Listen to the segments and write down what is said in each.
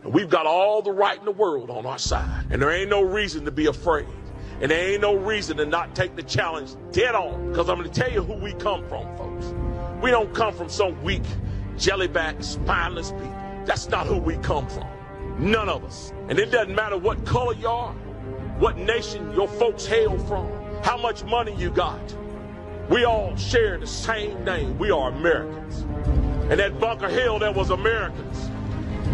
And we've got all the right in the world on our side. And there ain't no reason to be afraid. And there ain't no reason to not take the challenge dead on. Because I'm going to tell you who we come from, folks. We don't come from some weak, jellyback, spineless people. That's not who we come from. None of us. And it doesn't matter what color you are, what nation your folks hail from, how much money you got. We all share the same name. We are Americans. And at Bunker Hill, there was Americans.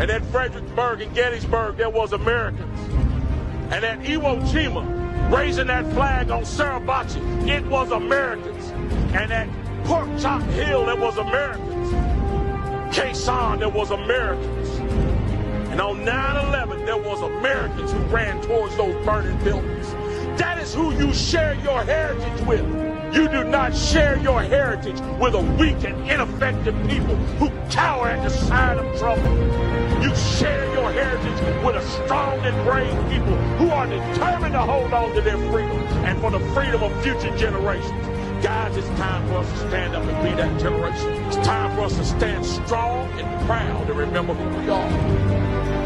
And at Fredericksburg and Gettysburg, there was Americans. And at Iwo Jima, raising that flag on Suribachi, it was Americans. And at Pork Chop Hill, there was Americans. Quezon, there was Americans. And on 9/11, there was Americans who ran towards those burning buildings. That is who you share your heritage with. You do not share your heritage with a weak and ineffective people who cower at the sight of trouble. You share your heritage with a strong and brave people who are determined to hold on to their freedom and for the freedom of future generations. Guys, it's time for us to stand up and be that generation. It's time for us to stand strong and proud and remember who we are.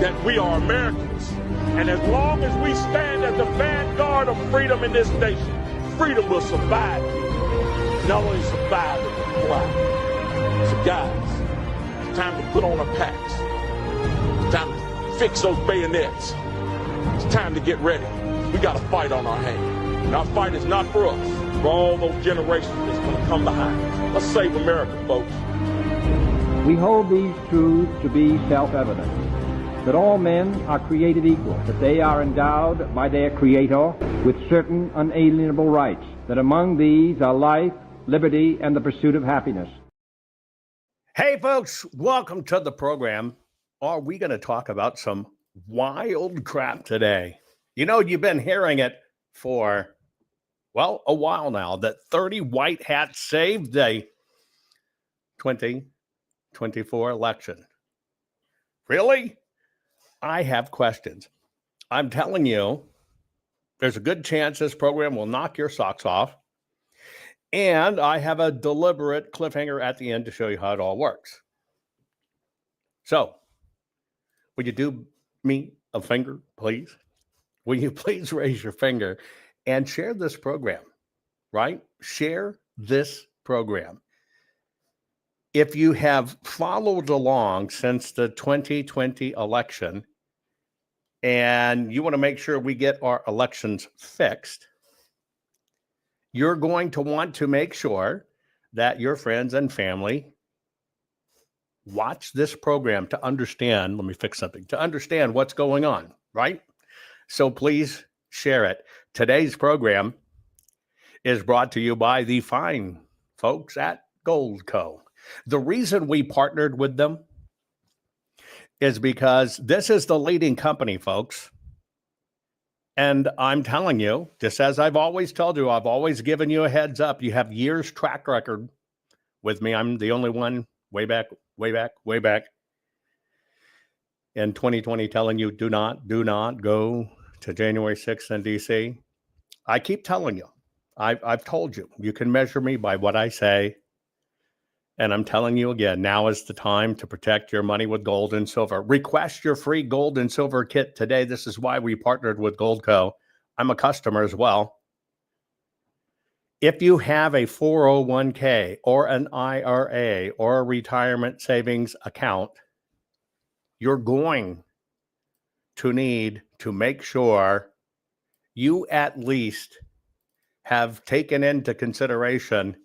That we are Americans. And as long as we stand as the vanguard of freedom in this nation, freedom will survive you. Not only survive, it will thrive. So guys, it's time to put on our packs. It's time to fix those bayonets. It's time to get ready. We got a fight on our hands. And our fight is not for us, for all those generations that's going to come behind us. Let's save America, folks. We hold these truths to be self-evident. That all men are created equal, that they are endowed by their Creator with certain unalienable rights, that among these are life, liberty, and the pursuit of happiness. Hey, folks, welcome to the program. Are we going to talk about some wild crap today? You know, you've been hearing it for, well, a while now, that 30 white hats saved the 2024 election. Really? I have questions. I'm telling you, there's a good chance this program will knock your socks off. And I have a deliberate cliffhanger at the end to show you how it all works. So, would you do me a favor, please? Will you please raise your finger and share this program, right? Share this program. If you have followed along since the 2020 election, and you want to make sure we get our elections fixed, you're going to want to make sure that your friends and family watch this program to understand, let me fix something, to understand what's going on, right? So please share it. Today's program is brought to you by the fine folks at Goldco. The reason we partnered with them is because this is the leading company, folks. And I'm telling you, just as I've always told you, I've always given you a heads up. You have years track record with me. I'm the only one way back in 2020 telling you do not go to January 6th in DC. I keep telling you, I've told you, you can measure me by what I say. And I'm telling you again, now is the time to protect your money with gold and silver. Request your free gold and silver kit today. This is why we partnered with Goldco. I'm a customer as well. If you have a 401k or an IRA or a retirement savings account, you're going to need to make sure you at least have taken into consideration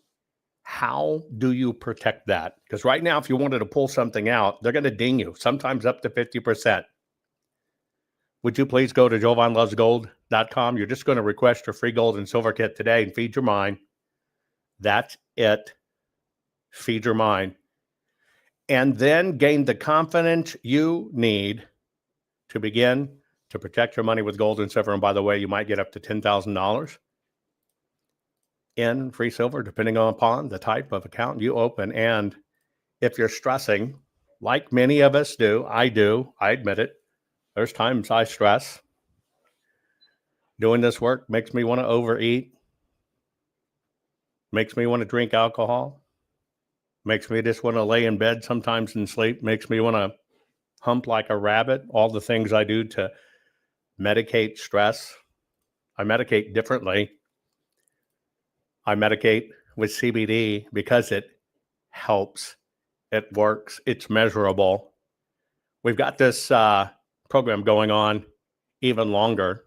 how do you protect that? Because right now, if you wanted to pull something out, they're going to ding you, sometimes up to 50%. Would you please go to JoeVonLovesGold.com? You're just going to request your free gold and silver kit today and feed your mind. That's it. Feed your mind. And then gain the confidence you need to begin to protect your money with gold and silver. And by the way, you might get up to $10,000 in free silver, depending upon the type of account you open. And if you're stressing, like many of us do, I admit it. There's times I stress. Doing this work makes me want to overeat, makes me want to drink alcohol, makes me just want to lay in bed sometimes and sleep, makes me want to hump like a rabbit, all the things I do to medicate stress. I medicate differently. I medicate with CBD because it helps. It works. It's measurable. We've got this program going on even longer.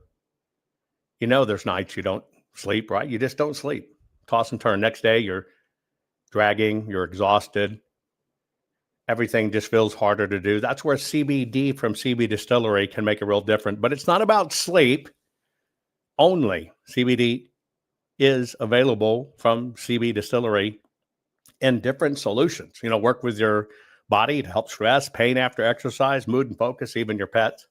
You know, there's nights you don't sleep, right? You just don't sleep. Toss and turn. Next day, you're dragging, you're exhausted. Everything just feels harder to do. That's where CBD from CB Distillery can make a real difference. But it's not about sleep only. CBD is available from CB Distillery in different solutions. You know, work with your body to help stress, pain after exercise, mood and focus, even your pets.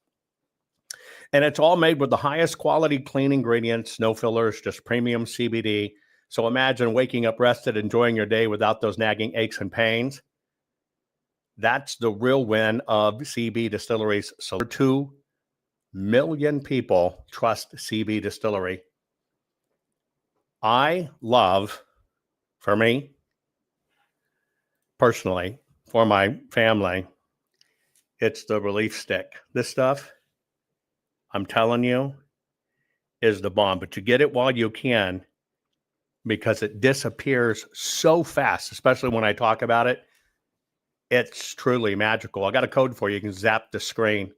And it's all made with the highest quality clean ingredients, no fillers, just premium CBD. So imagine waking up rested, enjoying your day without those nagging aches and pains. That's the real win of CB Distilleries. So 2 million people trust CB Distillery. I love, for me, personally, for my family, it's the relief stick. This stuff, I'm telling you, is the bomb. But you get it while you can because it disappears so fast, especially when I talk about it. It's truly magical. I got a code for you. You can zap the screen.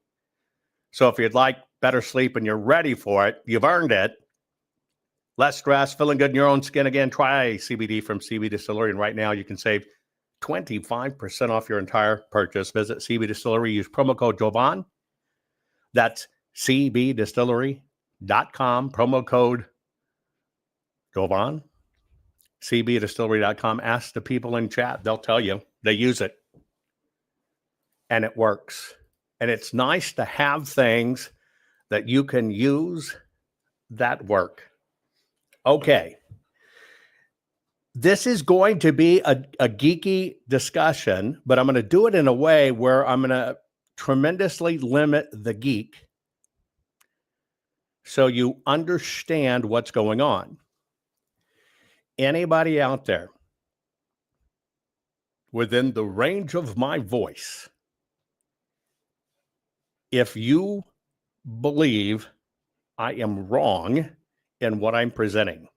So if you'd like better sleep and you're ready for it, you've earned it. Less stress, feeling good in your own skin again, try CBD from CB Distillery. And right now you can save 25% off your entire purchase. Visit CB Distillery. Use promo code Jovan. That's cbdistillery.com. Promo code Jovan. cbdistillery.com. Ask the people in chat. They'll tell you. They use it. And it works. And it's nice to have things that you can use that work. Okay. This is going to be a geeky discussion, but I'm going to do it in a way where I'm going to tremendously limit the geek so you understand what's going on. Anybody out there within the range of my voice, if you believe I am wrong in what I'm presenting,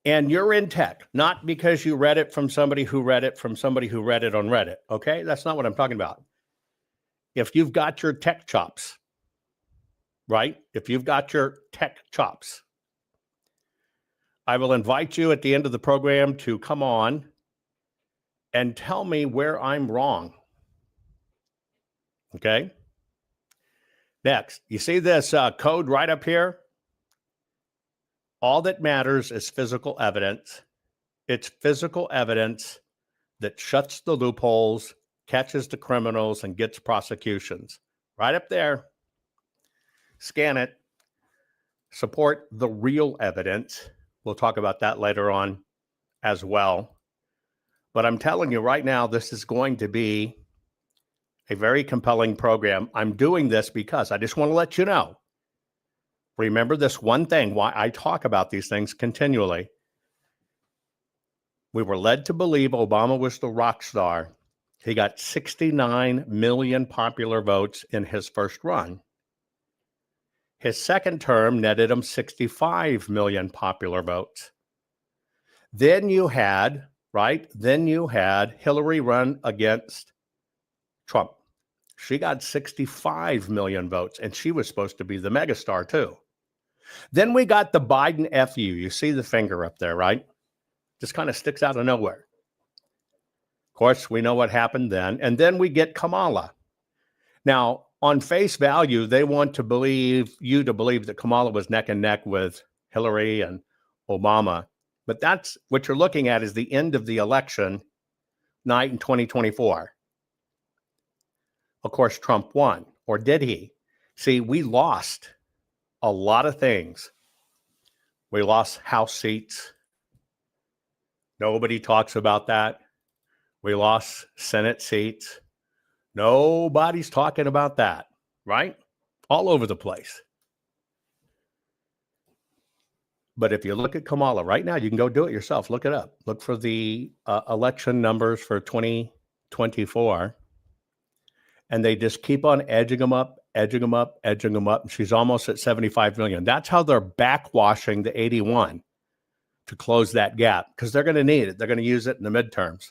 and you're in tech, not because you read it from somebody who read it from somebody who read it on Reddit, okay? That's not what I'm talking about. If you've got your tech chops, right? If you've got your tech chops, I will invite you at the end of the program to come on and tell me where I'm wrong, okay? Next, you see this code right up here? All that matters is physical evidence. It's physical evidence that shuts the loopholes, catches the criminals, and gets prosecutions. Right up there. Scan it. Support the real evidence. We'll talk about that later on as well. But I'm telling you right now, this is going to be a very compelling program. I'm doing this because I just want to let you know. Remember this one thing, why I talk about these things continually. We were led to believe Obama was the rock star. He got 69 million popular votes in his first run. His second term netted him 65 million popular votes. Then you had, Hillary run against Trump. She got 65 million votes, and she was supposed to be the megastar too. Then we got the Biden FU. You see the finger up there, right? Just kind of sticks out of nowhere. Of course, we know what happened then. And then we get Kamala. Now, on face value, they want to believe that Kamala was neck and neck with Hillary and Obama. But that's what you're looking at is the end of the election night in 2024. Of course, Trump won. Or did he? See, we lost a lot of things. We lost House seats. Nobody talks about that. We lost Senate seats. Nobody's talking about that, right? All over the place. But if you look at Kamala right now, you can go do it yourself. Look it up. Look for the election numbers for 2024. And they just keep on edging them up, edging them up, edging them up. She's almost at 75 million. That's how they're backwashing the 81 to close that gap, because they're going to need it. They're going to use it in the midterms.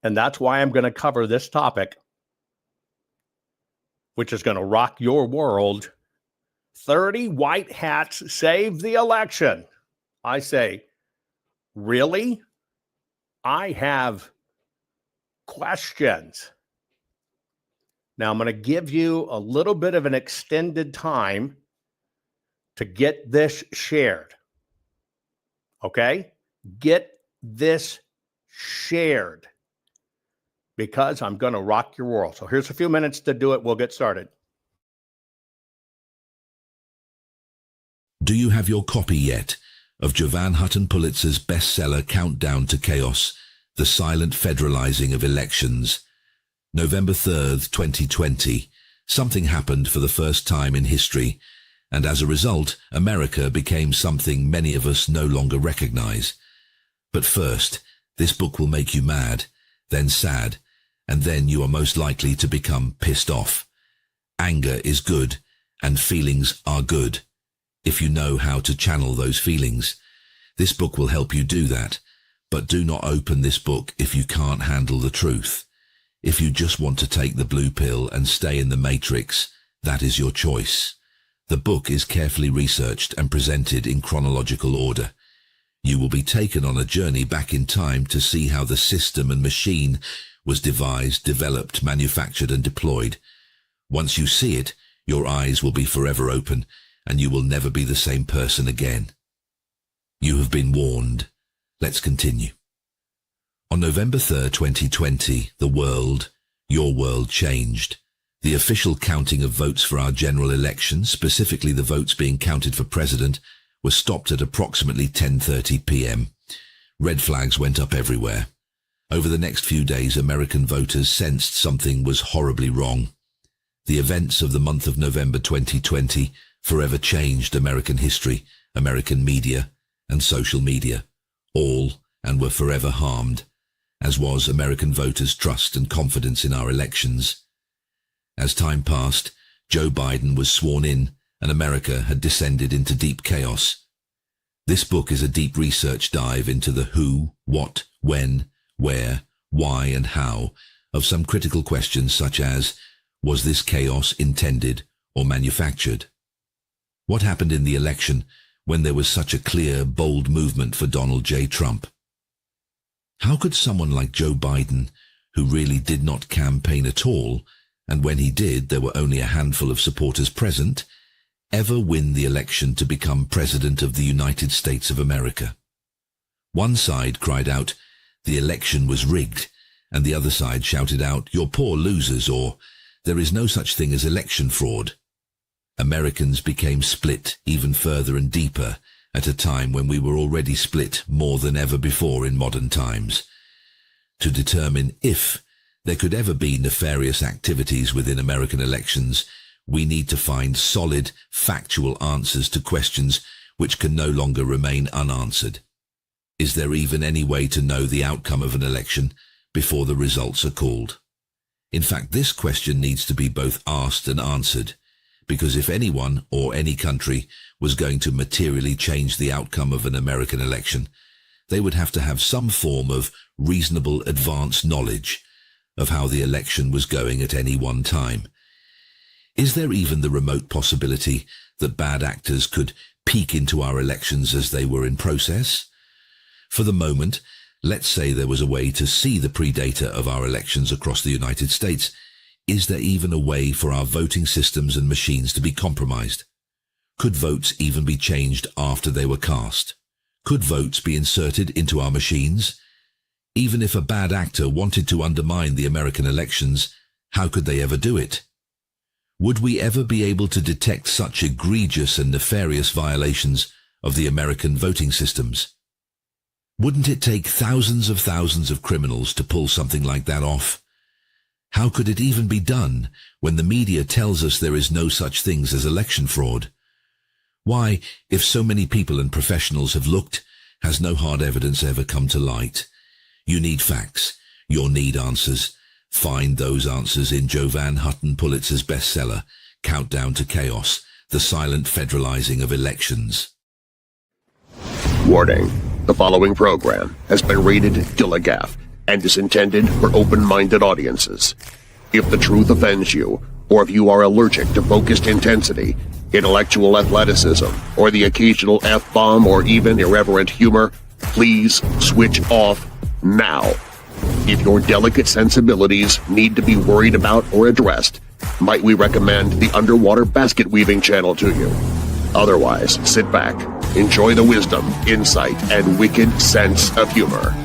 And that's why I'm going to cover this topic, which is going to rock your world. 30 white hats save the election. I say, really? I have questions. Now, I'm going to give you a little bit of an extended time to get this shared. Okay? Get this shared, because I'm going to rock your world. So here's a few minutes to do it. We'll get started. Do you have your copy yet of Jovan Hutton Pulitzer's bestseller Countdown to Chaos, The Silent Federalizing of Elections? November 3rd, 2020, something happened for the first time in history, and as a result, America became something many of us no longer recognize. But first, this book will make you mad, then sad, and then you are most likely to become pissed off. Anger is good, and feelings are good, if you know how to channel those feelings. This book will help you do that, but do not open this book if you can't handle the truth. If you just want to take the blue pill and stay in the matrix, that is your choice. The book is carefully researched and presented in chronological order. You will be taken on a journey back in time to see how the system and machine was devised, developed, manufactured, and deployed. Once you see it, your eyes will be forever open, and you will never be the same person again. You have been warned. Let's continue. On November 3rd, 2020, the world, your world, changed. The official counting of votes for our general election, specifically the votes being counted for president, was stopped at approximately 10:30 p.m. Red flags went up everywhere. Over the next few days, American voters sensed something was horribly wrong. The events of the month of November 2020 forever changed American history, American media, and social media, all, and were forever harmed, as was American voters' trust and confidence in our elections. As time passed, Joe Biden was sworn in, and America had descended into deep chaos. This book is a deep research dive into the who, what, when, where, why, and how of some critical questions such as, was this chaos intended or manufactured? What happened in the election when there was such a clear, bold movement for Donald J. Trump? How could someone like Joe Biden, who really did not campaign at all, and when he did there were only a handful of supporters present, ever win the election to become President of the United States of America? One side cried out, the election was rigged, and the other side shouted out, you're poor losers, or there is no such thing as election fraud. Americans became split even further and deeper at a time when we were already split more than ever before in modern times. To determine if there could ever be nefarious activities within American elections, we need to find solid, factual answers to questions which can no longer remain unanswered. Is there even any way to know the outcome of an election before the results are called? In fact, this question needs to be both asked and answered, because if anyone or any country was going to materially change the outcome of an American election, they would have to have some form of reasonable advanced knowledge of how the election was going at any one time. Is there even the remote possibility that bad actors could peek into our elections as they were in process? For the moment, let's say there was a way to see the pre-data of our elections across the United States. Is there even a way for our voting systems and machines to be compromised? Could votes even be changed after they were cast? Could votes be inserted into our machines? Even if a bad actor wanted to undermine the American elections, how could they ever do it? Would we ever be able to detect such egregious and nefarious violations of the American voting systems? Wouldn't it take thousands of criminals to pull something like that off? How could it even be done when the media tells us there is no such things as election fraud? Why, if so many people and professionals have looked, has no hard evidence ever come to light? You need facts. You'll need answers. Find those answers in Jovan Hutton Pulitzer's bestseller, Countdown to Chaos, The Silent Federalizing of Elections. Warning. The following program has been rated Gilligaff and is intended for open-minded audiences. If the truth offends you, or if you are allergic to focused intensity, intellectual athleticism, or the occasional F-bomb or even irreverent humor, please switch off now. If your delicate sensibilities need to be worried about or addressed, might we recommend the Underwater Basket Weaving channel to you? Otherwise, sit back, enjoy the wisdom, insight, and wicked sense of humor.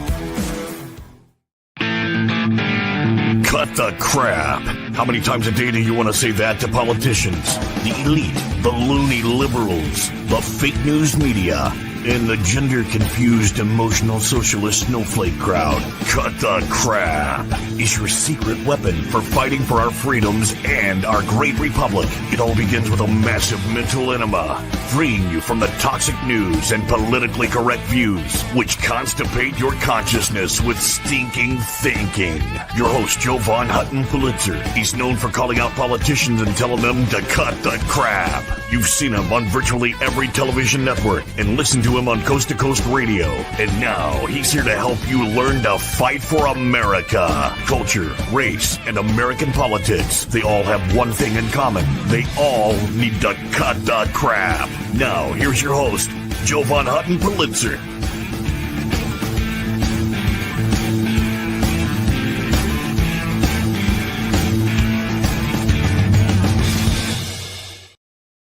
Cut the crap. How many times a day do you want to say that to politicians, the elite, the loony liberals, the fake news media, and the gender-confused, emotional socialist snowflake crowd? Cut the crap is your secret weapon for fighting for our freedoms and our great republic. It all begins with a massive mental enema, freeing you from the toxic news and politically correct views, which constipate your consciousness with stinking thinking. Your host, Jovan Hutton Pulitzer. He's known for calling out politicians and telling them to cut the crap. You've seen him on virtually every television network and listened to him on Coast to Coast Radio. And now he's here to help you learn to fight for America. Culture, race, and American politics. They all have one thing in common. They all need to cut the crap. Now, here's your host, Jovan Hutton Pulitzer.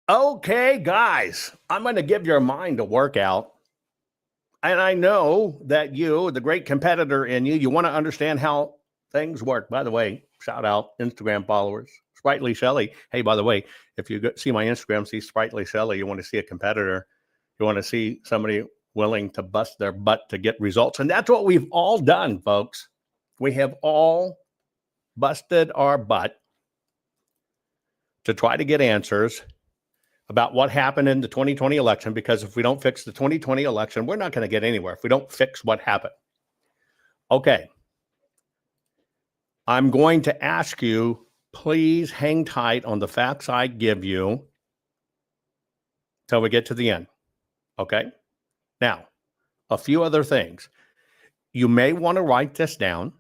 Okay, guys, I'm going to give your mind a workout. And I know that you, the great competitor in you, you want to understand how things work. By the way, shout out Instagram followers, Sprightly Shelley. Hey, by the way, if you see my Instagram, see Sprightly Shelley, you want to see a competitor, you want to see somebody willing to bust their butt to get results. And that's what we've all done, folks. We have all busted our butt to try to get answers about what happened in the 2020 election, because if we don't fix the 2020 election, we're not going to get anywhere if we don't fix what happened. Okay. I'm going to ask you, please hang tight on the facts I give you till we get to the end. Okay? Now, a few other things. You may want to write this down.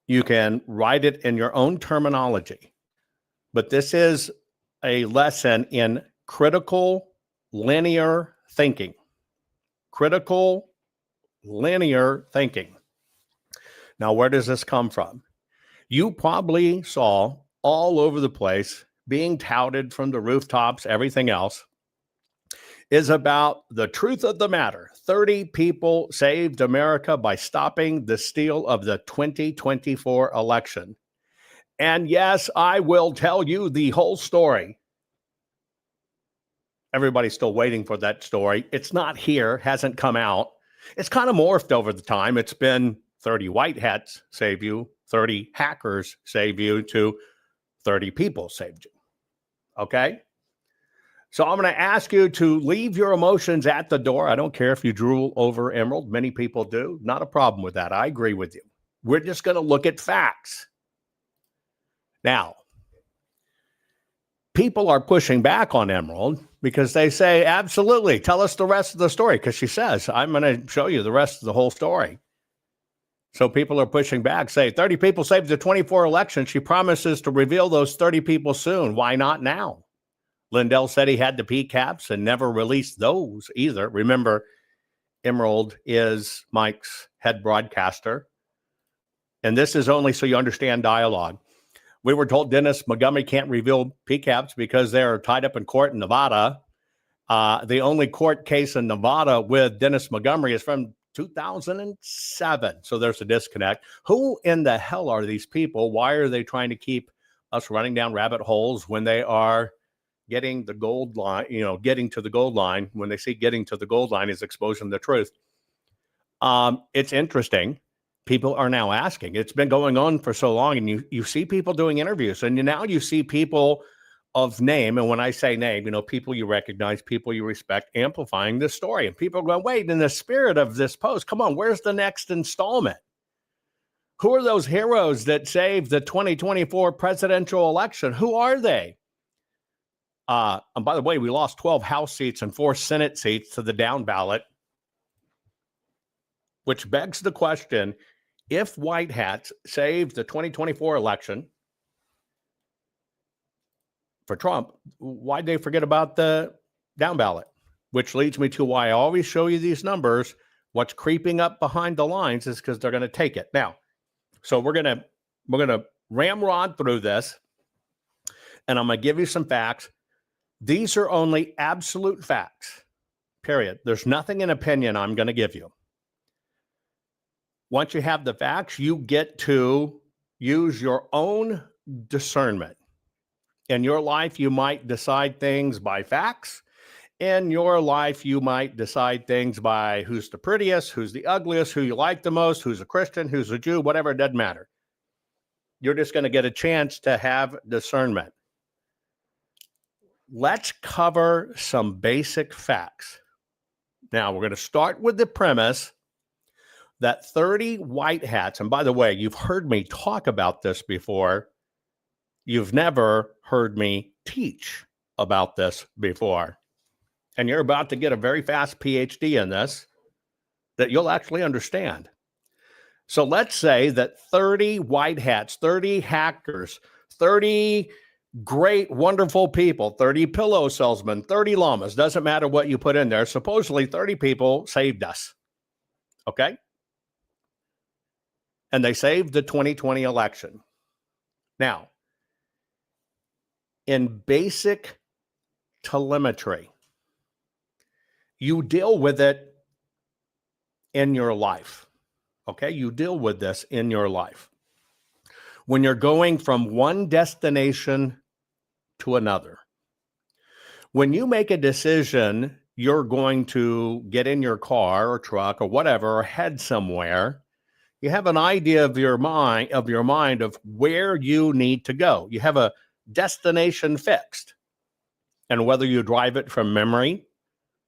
You can write it in your own terminology, but this is a lesson in critical linear thinking. Critical linear thinking. Now, where does this come from? You probably saw all over the place being touted from the rooftops, everything else is about the truth of the matter. 30 people saved America by stopping the steal of the 2024 election. And yes, I will tell you the whole story. Everybody's still waiting for that story. It's not here, hasn't come out. It's kind of morphed over the time. It's been 30 white hats save you, 30 hackers save you, to 30 people saved you. Okay? So I'm going to ask you to leave your emotions at the door. I don't care if you drool over Emerald. Many people do. Not a problem with that. I agree with you. We're just going to look at facts. Now, people are pushing back on Emerald because they say, absolutely, tell us the rest of the story. Because she says, I'm going to show you the rest of the whole story. So people are pushing back, say 30 people saved the 24 election. She promises to reveal those 30 people soon. Why not now? Lindell said he had the PCAPs and never released those either. Remember, Emerald is Mike's head broadcaster. And this is only so you understand dialogue. We were told Dennis Montgomery can't reveal PCAPs because they're tied up in court in Nevada. The only court case in Nevada with Dennis Montgomery is from 2007. So there's a disconnect. Who in the hell are these people? Why are they trying to keep us running down rabbit holes when they are getting the gold line, getting to the gold line? When they see getting to the gold line is exposing the truth. It's interesting. People are now asking. It's been going on for so long, and you see people doing interviews, and now you see people of name. And when I say name, people you recognize, people you respect, amplifying this story. And people are going, wait, in the spirit of this post, come on, where's the next installment? Who are those heroes that saved the 2024 presidential election? Who are they? And by the way, we lost 12 House seats and 4 Senate seats to the down ballot, which begs the question, if white hats saved the 2024 election for Trump, why'd they forget about the down ballot? Which leads me to why I always show you these numbers. What's creeping up behind the lines is because they're going to take it. Now, so we're going to ramrod through this, and I'm going to give you some facts. These are only absolute facts, period. There's nothing in opinion I'm going to give you. Once you have the facts, you get to use your own discernment. In your life, you might decide things by facts. In your life, you might decide things by who's the prettiest, who's the ugliest, who you like the most, who's a Christian, who's a Jew, whatever, it doesn't matter. You're just going to get a chance to have discernment. Let's cover some basic facts. Now, we're going to start with the premise that 30 white hats, and by the way, you've heard me talk about this before. You've never heard me teach about this before. And you're about to get a very fast PhD in this that you'll actually understand. So let's say that 30 white hats, 30 hackers, 30 great, wonderful people, 30 pillow salesmen, 30 llamas, doesn't matter what you put in there. Supposedly 30 people saved us. Okay? And they saved the 2020 election. Now, in basic telemetry, you deal with it in your life. Okay? You deal with this in your life. When you're going from one destination to another. When you make a decision, you're going to get in your car or truck or whatever, or head somewhere. You have an idea of your mind of where you need to go. You have a destination fixed. And whether you drive it from memory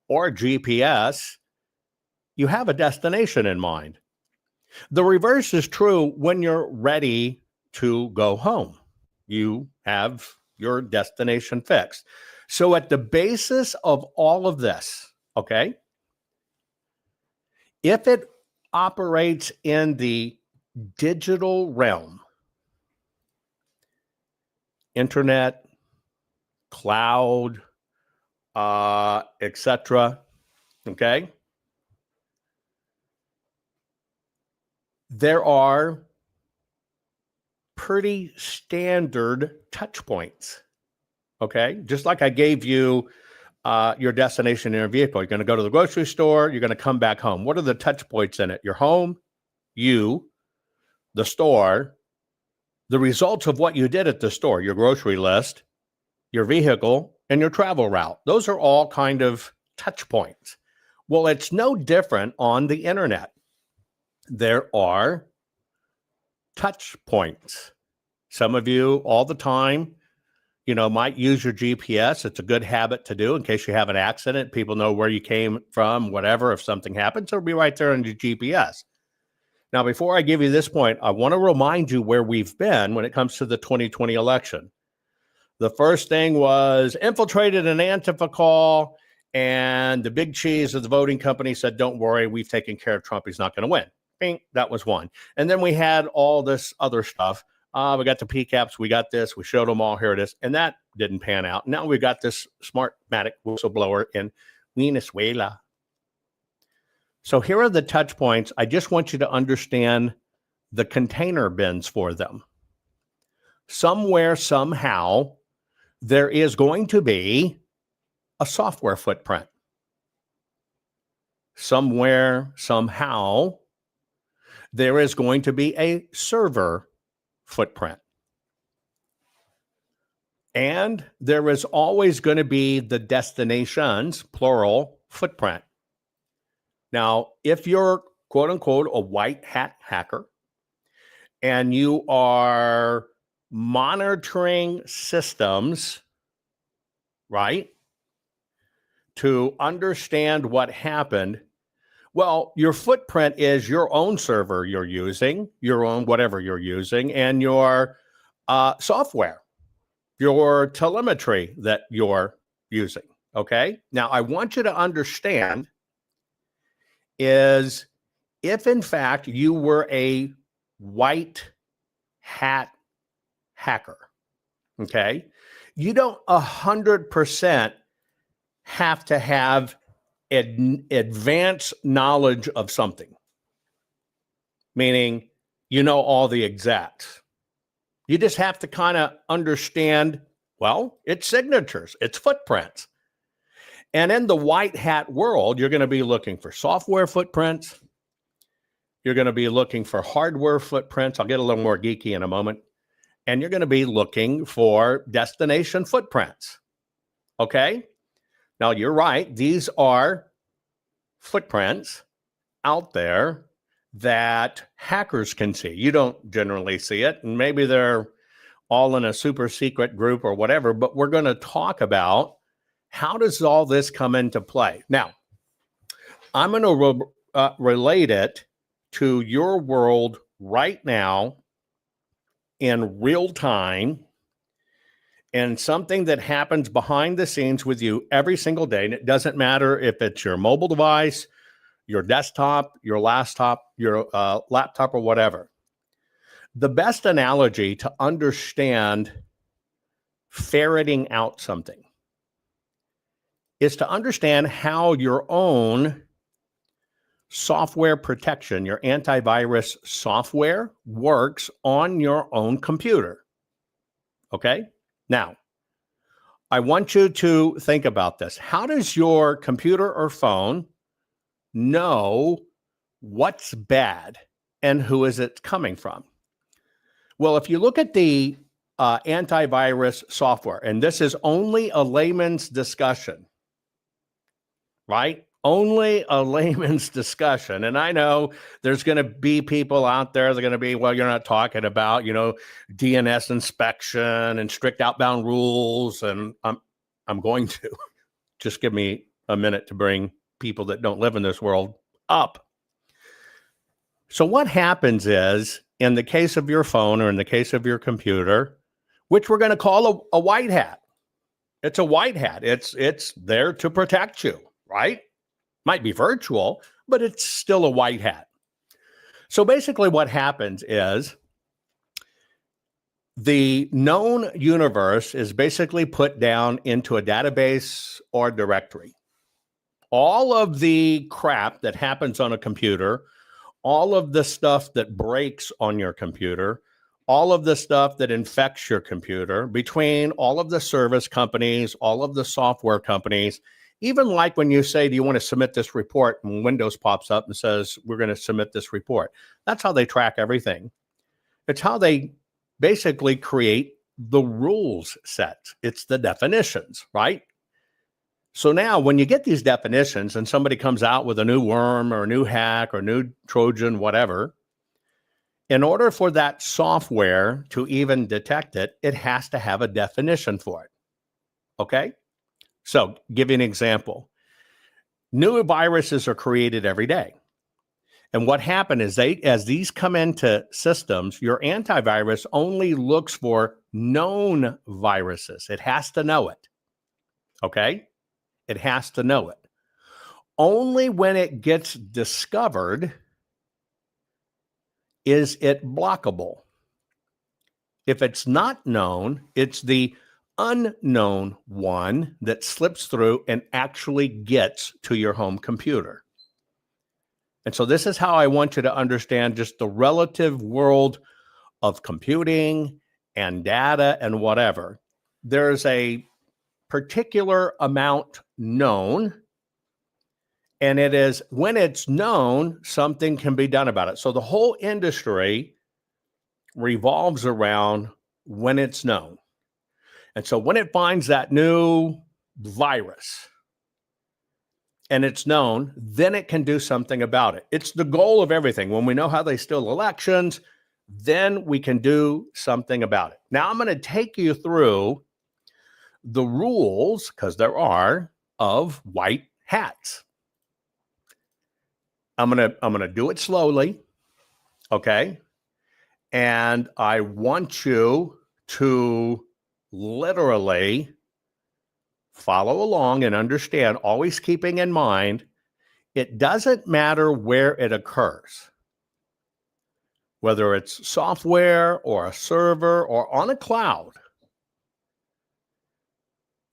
or GPS, you have a destination in mind. The reverse is true when you're ready to go home. You have your destination fixed. So at the basis of all of this, okay, if it operates in the digital realm, internet, cloud, etc., okay, there are pretty standard touch points. Okay. Just like I gave you your destination in your vehicle. You're going to go to the grocery store. You're going to come back home. What are the touch points in it? Your home, you, the store, the results of what you did at the store, your grocery list, your vehicle, and your travel route. Those are all kind of touch points. Well, it's no different on the internet. There are touch points. Some of you all the time, might use your GPS. It's a good habit to do in case you have an accident. People know where you came from, whatever, if something happens, it'll be right there on your GPS. Now, before I give you this point, I want to remind you where we've been when it comes to the 2020 election. The first thing was infiltrated an Antifa call, and the big cheese of the voting company said, don't worry, we've taken care of Trump. He's not going to win. Bing, that was one. And then we had all this other stuff. We got the PCAPs. We got this. We showed them all. Here it is. And that didn't pan out. Now we got this Smartmatic whistleblower in Venezuela. So here are the touch points. I just want you to understand the container bins for them. Somewhere, somehow, there is going to be a software footprint. Somewhere, somehow, there is going to be a server footprint. And there is always going to be the destinations, plural, footprint. Now, if you're, quote unquote, a white hat hacker, and you are monitoring systems, right, to understand what happened, Well, your footprint is your own server you're using, your own whatever you're using, and your software, your telemetry that you're using. Okay. Now, I want you to understand is if in fact you were a white hat hacker, okay, you don't 100% have to have advanced knowledge of something, meaning you know all the exacts. You just have to kind of understand, well, it's signatures, it's footprints. And in the white hat world, you're going to be looking for software footprints. You're going to be looking for hardware footprints. I'll get a little more geeky in a moment. And you're going to be looking for destination footprints. Okay? Now, you're right. These are footprints out there that hackers can see. You don't generally see it. And maybe they're all in a super secret group or whatever. But we're going to talk about how does all this come into play. Now, I'm going to relate it to your world right now in real time and something that happens behind the scenes with you every single day. And it doesn't matter if it's your mobile device, your desktop, your laptop, or whatever. The best analogy to understand ferreting out something is to understand how your own software protection, your antivirus software, works on your own computer. Okay? Now, I want you to think about this. How does your computer or phone know what's bad and who is it coming from? Well, if you look at the antivirus software, and this is only a layman's discussion, right? Only a layman's discussion. And I know there's going to be people out there that are going to be, well, you're not talking about, DNS inspection and strict outbound rules. And I'm going to just give me a minute to bring people that don't live in this world up. So what happens is, in the case of your phone or in the case of your computer, which we're going to call a white hat. It's a white hat. It's there to protect you, right? Might be virtual, but it's still a white hat. So basically what happens is the known universe is basically put down into a database or directory. All of the crap that happens on a computer, all of the stuff that breaks on your computer, all of the stuff that infects your computer, between all of the service companies, all of the software companies, even like when you say, do you want to submit this report? And Windows pops up and says, we're going to submit this report. That's how they track everything. It's how they basically create the rules set. It's the definitions, right? So now when you get these definitions and somebody comes out with a new worm or a new hack or new Trojan, whatever, in order for that software to even detect it, it has to have a definition for it. Okay? So, give you an example. New viruses are created every day. And what happened is as these come into systems, your antivirus only looks for known viruses. It has to know it. Okay? It has to know it. Only when it gets discovered is it blockable. If it's not known, it's the unknown one that slips through and actually gets to your home computer. And so this is how I want you to understand just the relative world of computing and data and whatever. There's a particular amount known, and it is when it's known, something can be done about it. So the whole industry revolves around when it's known. And so when it finds that new virus and it's known, then it can do something about it. It's the goal of everything. When we know how they steal elections, then we can do something about it. Now I'm going to take you through the rules, because there are, of white hats. I'm gonna do it slowly, okay? And I want you to literally follow along and understand, always keeping in mind, it doesn't matter where it occurs, whether it's software or a server or on a cloud.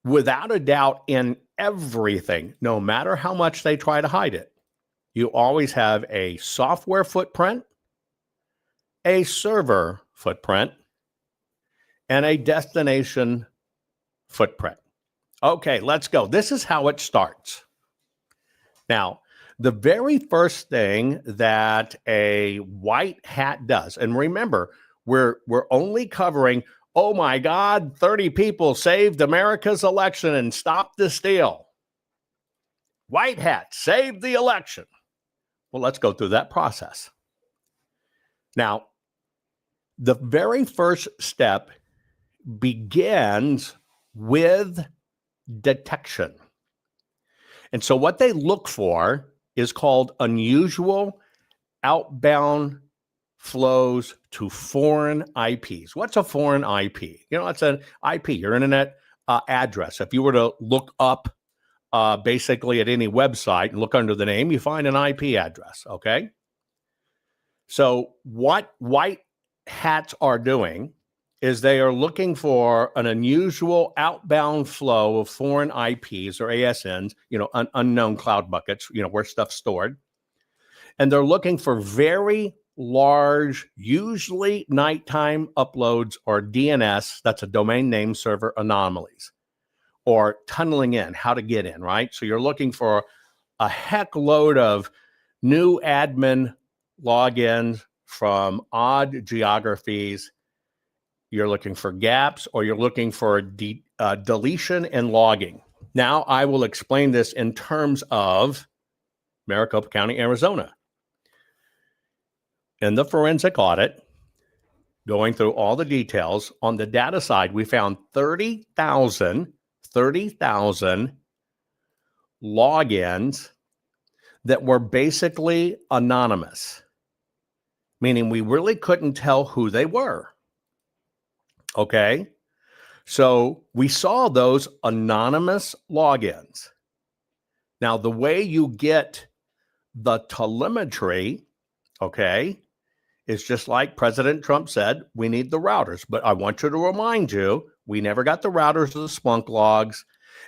Without a doubt, in everything, no matter how much they try to hide it, you always have a software footprint, a server footprint, and a destination footprint. Okay, let's go. This is how it starts. Now, the very first thing that a white hat does, and remember, we're only covering, oh my God, 30 people saved America's election and stopped the steal. White hat saved the election. Well, let's go through that process. Now, the very first step begins with detection. And so what they look for is called unusual outbound flows to foreign IPs. What's a foreign IP? It's an IP, your internet address. If you were to look up basically at any website and look under the name, you find an IP address, okay? So what white hats are doing is they are looking for an unusual outbound flow of foreign IPs or ASNs, unknown cloud buckets, where stuff's stored. And they're looking for very large, usually nighttime uploads or DNS, that's a domain name server anomalies, or tunneling in, how to get in, right? So you're looking for a heck load of new admin logins from odd geographies. You're looking for gaps, or you're looking for deletion and logging. Now, I will explain this in terms of Maricopa County, Arizona. In the forensic audit, going through all the details, on the data side, we found 30,000 logins that were basically anonymous, meaning we really couldn't tell who they were. Okay, so we saw those anonymous logins. Now, the way you get the telemetry, okay, is just like President Trump said, we need the routers. But I want you to remind you, we never got the routers or the Splunk logs,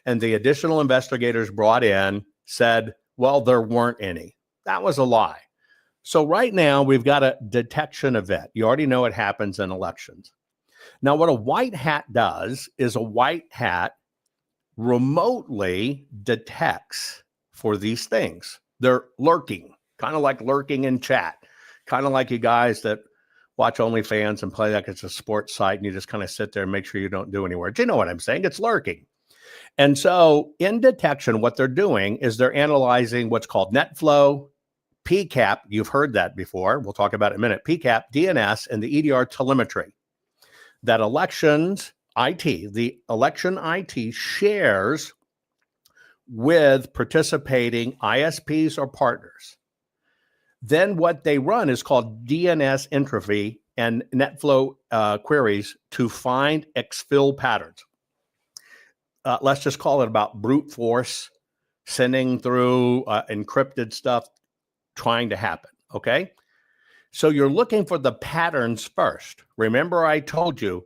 and the additional investigators brought in said, well, there weren't any. That was a lie. So right now, we've got a detection event. You already know it happens in elections. Now, what a white hat does is a white hat remotely detects for these things. They're lurking, kind of like lurking in chat, kind of like you guys that watch OnlyFans and play like it's a sports site and you just kind of sit there and make sure you don't do any work. Do you know what I'm saying? It's lurking. And so in detection, what they're doing is they're analyzing what's called NetFlow, PCAP. You've heard that before. We'll talk about it in a minute. PCAP, DNS, and the EDR telemetry. That elections IT, the election IT shares with participating ISPs or partners. Then what they run is called DNS entropy and NetFlow queries to find exfil patterns. Let's just call it about brute force sending through encrypted stuff trying to happen, okay? So you're looking for the patterns first. Remember, I told you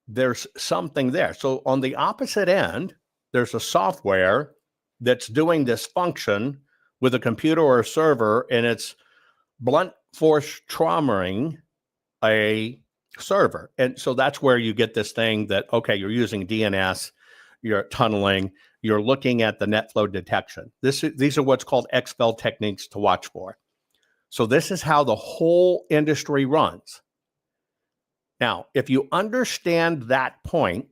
there's something there. So on the opposite end, there's a software that's doing this function with a computer or a server, and it's blunt force traumaing a server. And so that's where you get this thing that, okay, you're using DNS, you're tunneling, you're looking at the NetFlow detection. These are what's called exfil techniques to watch for. So this is how the whole industry runs. Now, if you understand that point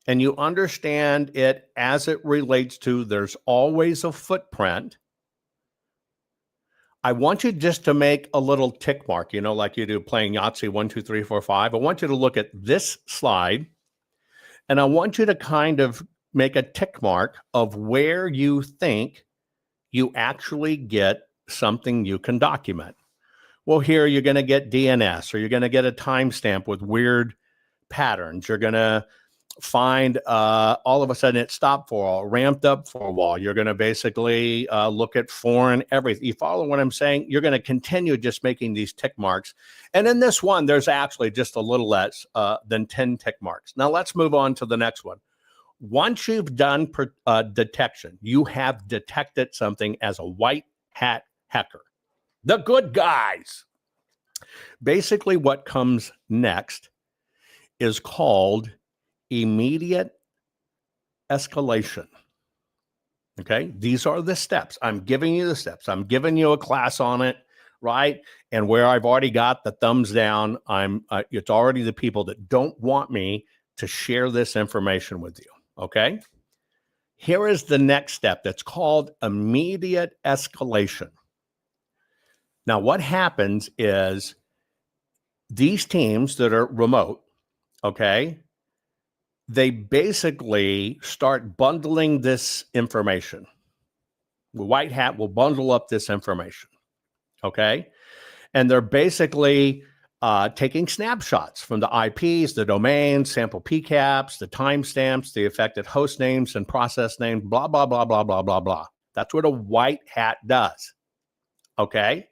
and you understand it as it relates to there's always a footprint, I want you just to make a little tick mark, like you do playing Yahtzee 1, 2, 3, 4, 5. I want you to look at this slide and I want you to kind of make a tick mark of where you think you actually get something you can document. Well, here you're going to get DNS, or you're going to get a timestamp with weird patterns. You're going to find all of a sudden it stopped for a while, ramped up for a while. You're going to basically look at foreign everything. You follow what I'm saying? You're going to continue just making these tick marks. And in this one, there's actually just a little less than 10 tick marks. Now let's move on to the next one. Once you've done detection, you have detected something as a white hat hacker. The good guys. Basically, what comes next is called immediate escalation. Okay, these are the steps. I'm giving you the steps. I'm giving you a class on it, right? And where I've already got the thumbs down, it's already the people that don't want me to share this information with you. Okay, here is the next step that's called immediate escalation. Now, what happens is these teams that are remote, okay, they basically start bundling this information. White Hat will bundle up this information, okay? And they're basically taking snapshots from the IPs, the domains, sample PCAPs, the timestamps, the affected host names and process names, blah, blah, blah, blah, blah, blah, blah. That's what a White Hat does, okay?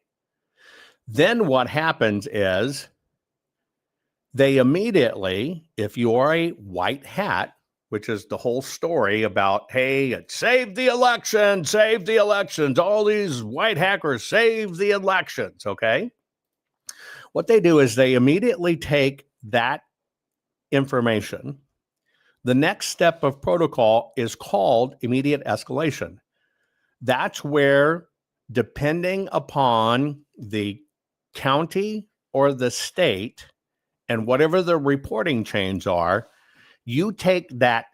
Then what happens is they immediately, if you are a white hat, which is the whole story about, hey, save the elections, all these white hackers save the elections, okay? What they do is they immediately take that information. The next step of protocol is called immediate escalation. That's where, depending upon the county or the state, and whatever the reporting chains are, you take that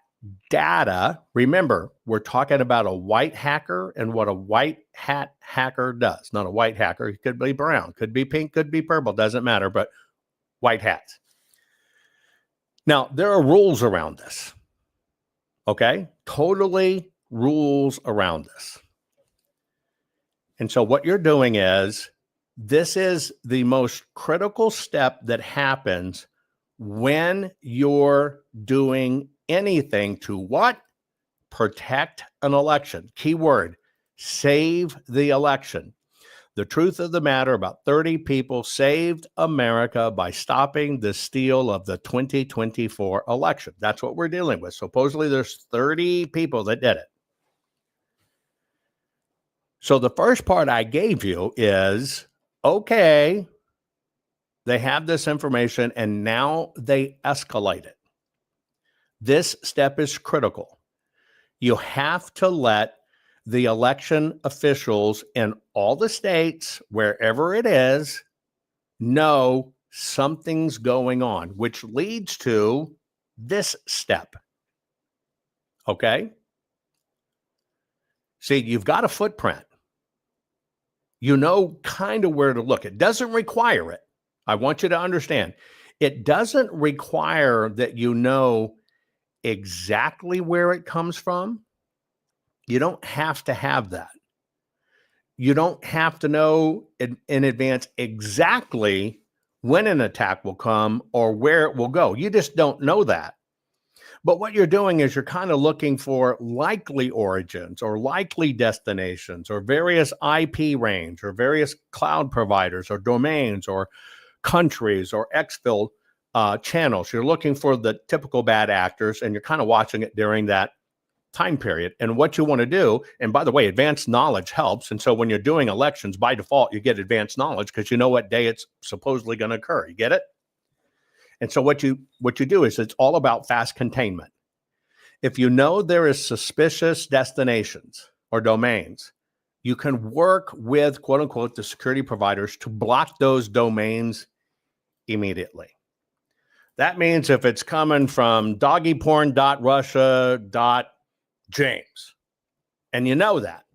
data. Remember, we're talking about a white hacker and what a white hat hacker does. Not a white hacker. It could be brown, could be pink, could be purple, doesn't matter, but white hats. Now, there are rules around this. Okay? Totally rules around this. And so what you're doing is, this is the most critical step that happens when you're doing anything to what? Protect an election. Keyword, save the election. The truth of the matter, about 30 people saved America by stopping the steal of the 2024 election. That's what we're dealing with. Supposedly there's 30 people that did it. So the first part I gave you is, okay, they have this information and now they escalate it. This step is critical. You have to let the election officials in all the states, wherever it is, know something's going on, which leads to this step. Okay? See, you've got a footprint. You know kind of where to look. It doesn't require it. I want you to understand. It doesn't require that you know exactly where it comes from. You don't have to have that. You don't have to know in advance exactly when an attack will come or where it will go. You just don't know that. But what you're doing is you're kind of looking for likely origins or likely destinations or various IP range or various cloud providers or domains or countries or exfil channels. You're looking for the typical bad actors and you're kind of watching it during that time period. And what you want to do, and by the way, advanced knowledge helps. And so when you're doing elections, by default, you get advanced knowledge because you know what day it's supposedly going to occur. You get it? And so what you do is it's all about fast containment. If you know there is suspicious destinations or domains, you can work with, quote unquote, the security providers to block those domains immediately. That means if it's coming from doggyporn.russia.james, and you know that,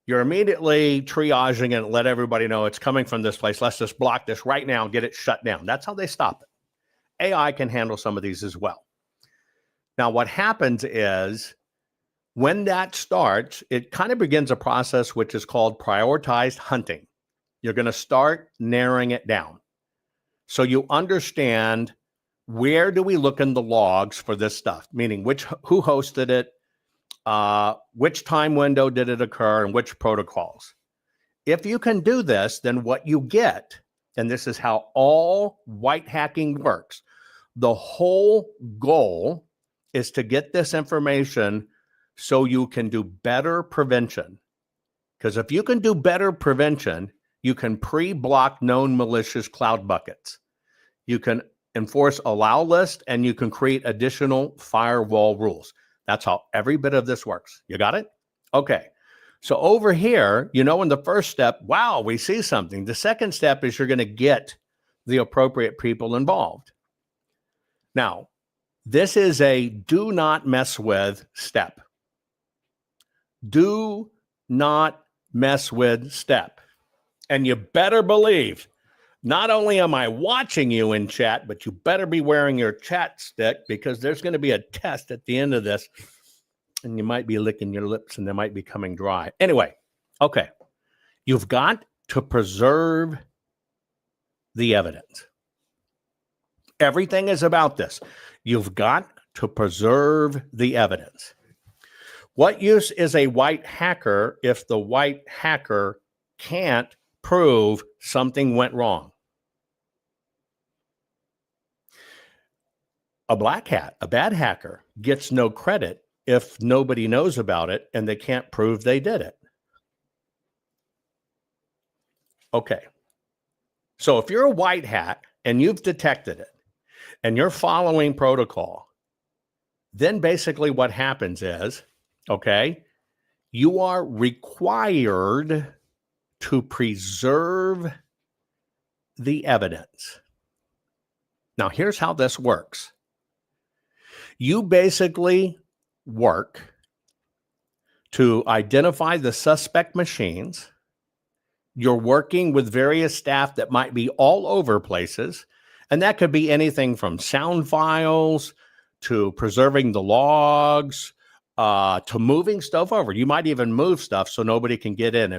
you're immediately triaging and let everybody know it's coming from this place. Let's just block this right now and get it shut down. That's how they stop it. AI can handle some of these as well. Now, what happens is When that starts, it kind of begins a process which is called prioritized hunting. You're going to start narrowing it down. So you understand, where do we look in the logs for this stuff? Meaning who hosted it, which time window did it occur, and which protocols. If you can do this, then what you get, and this is how all white hacking works, the whole goal is to get this information so you can do better prevention. Because if you can do better prevention, you can pre-block known malicious cloud buckets. You can enforce allow list, and you can create additional firewall rules. That's how every bit of this works. You got it? Okay. So over here, in the first step, wow, we see something. The second step is you're going to get the appropriate people involved. Now, this is a do not mess with step. Do not mess with step. And you better believe, not only am I watching you in chat, but you better be wearing your chat stick, because there's going to be a test at the end of this, and you might be licking your lips and they might be coming dry. Anyway, okay. You've got to preserve the evidence. Everything is about this. You've got to preserve the evidence. What use is a white hacker if the white hacker can't prove something went wrong? A black hat, a bad hacker, gets no credit if nobody knows about it and they can't prove they did it. Okay. So if you're a white hat and you've detected it and you're following protocol, then basically what happens is, okay, you are required to preserve the evidence. Now, here's how this works. You basically work to identify the suspect machines. You're working with various staff that might be all over places, and that could be anything from sound files to preserving the logs, to moving stuff over. You might even move stuff so nobody can get in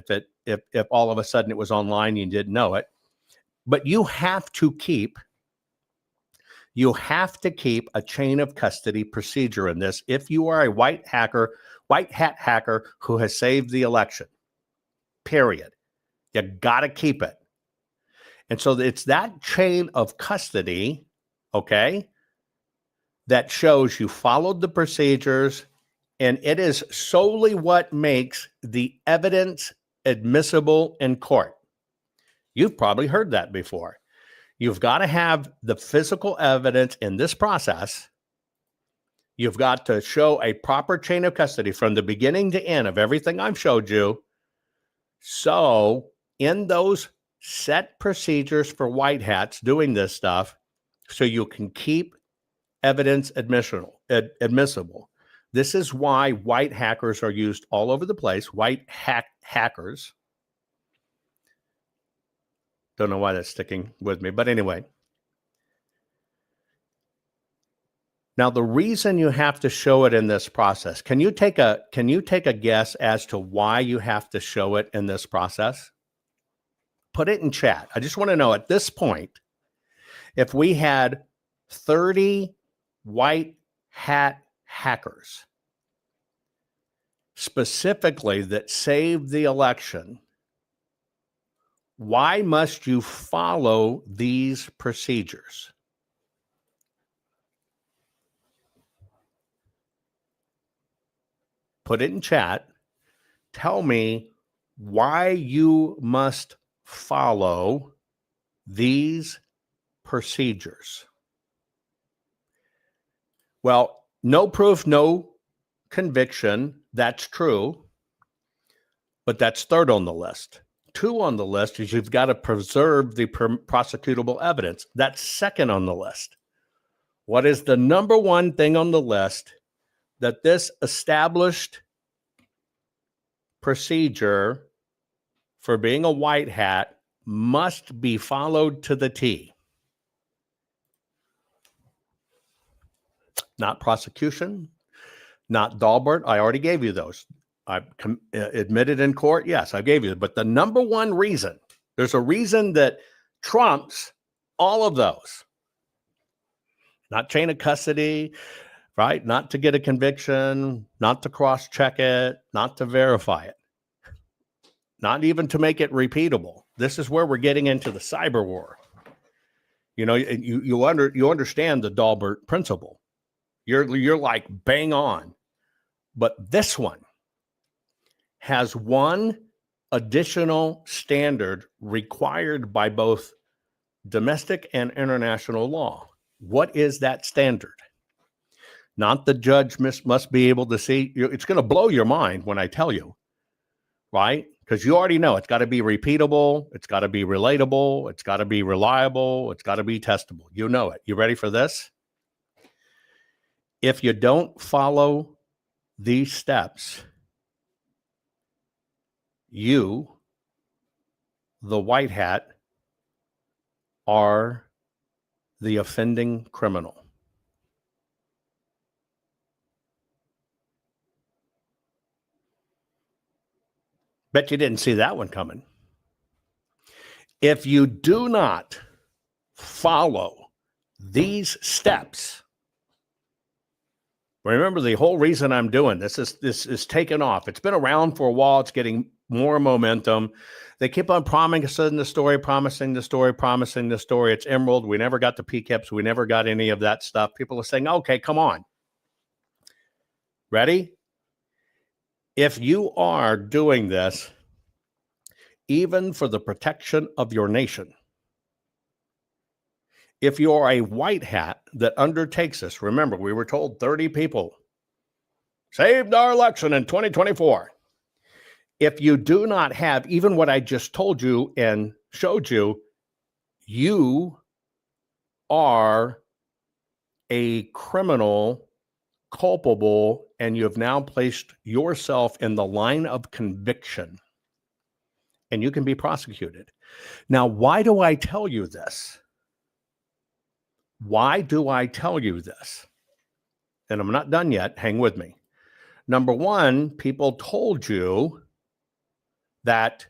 if all of a sudden it was online and you didn't know it. But you have to keep a chain of custody procedure in this if you are a white hat hacker who has saved the election. Period. You got to keep it. And so it's that chain of custody, okay, that shows you followed the procedures, and it is solely what makes the evidence admissible in court. You've probably heard that before. You've got to have the physical evidence in this process. You've got to show a proper chain of custody from the beginning to end of everything I've showed you. So in those set procedures for white hats doing this stuff, so you can keep evidence admissible. This is why white hackers are used all over the place. White hackers. Don't know why that's sticking with me, but anyway. Now, the reason you have to show it in this process, can you take a guess as to why you have to show it in this process? Put it in chat. I just want to know at this point, if we had 30 white hat hackers specifically that saved the election, why must you follow these procedures? Put it in chat. Tell me why you must follow these procedures. Well, no proof, no conviction. That's true. But that's third on the list. 2 on the list is you've got to preserve the prosecutable evidence. That's second on the list. What is the number one thing on the list that this established procedure for being a white hat must be followed to the T? Not prosecution, not Dahlberg. I already gave you those. I admitted in court. Yes, I gave you. But the number one reason, there's a reason that trumps all of those. Not chain of custody, right? Not to get a conviction, not to cross-check it, not to verify it, not even to make it repeatable. This is where we're getting into the cyber war. You know, you understand the Dahlberg principle. You're like bang on. But this one has one additional standard required by both domestic and international law. What is that standard? Not the judge must be able to see. It's going to blow your mind when I tell you, right? Because you already know it's got to be repeatable. It's got to be relatable. It's got to be reliable. It's got to be testable. You know it. You ready for this? If you don't follow these steps, you, the white hat, are the offending criminal. Bet you didn't see that one coming. If you do not follow these steps, remember the whole reason I'm doing this is taking off. It's been around for a while. It's getting more momentum. They keep on promising the story. It's Emerald. We never got the PCAPs. We never got any of that stuff. People are saying, okay, come on. Ready? If you are doing this, even for the protection of your nation, if you are a white hat that undertakes this, remember, we were told 30 people saved our election in 2024. If you do not have even what I just told you and showed you, you are a criminal, culpable, and you have now placed yourself in the line of conviction, and you can be prosecuted. Now, why do I tell you this? Why do I tell you this? And I'm not done yet. Hang with me. Number one, people told you that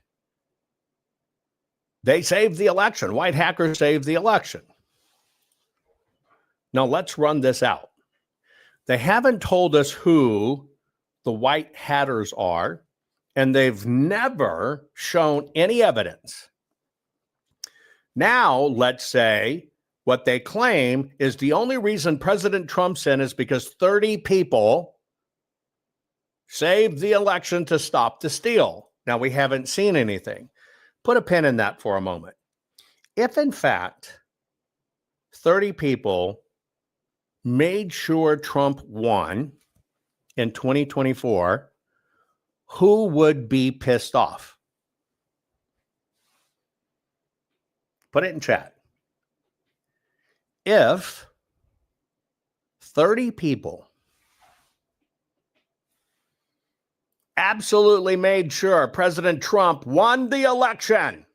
they saved the election. White hackers saved the election. Now, let's run this out. They haven't told us who the white hatters are, and they've never shown any evidence. Now, let's say what they claim is the only reason President Trump's in is because 30 people saved the election to stop the steal. Now, we haven't seen anything. Put a pin in that for a moment. If, in fact, 30 people made sure Trump won in 2024, who would be pissed off? Put it in chat. If 30 people absolutely made sure President Trump won the election,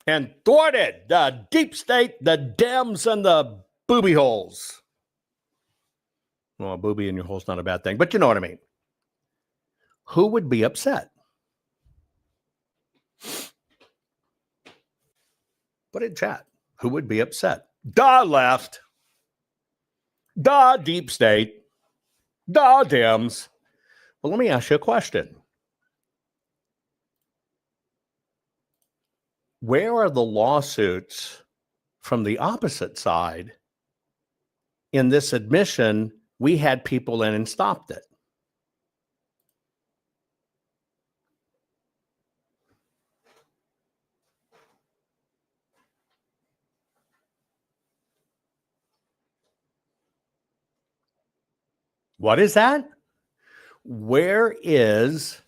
and thwarted the deep state, the Dems, and the booby holes. Well, a booby in your hole's not a bad thing, but you know what I mean. Who would be upset? Put it in chat. Who would be upset? The left. The deep state. The Dems. Well, let me ask you a question. Where are the lawsuits from the opposite side in this admission? We had people in and stopped it. What is that? Where is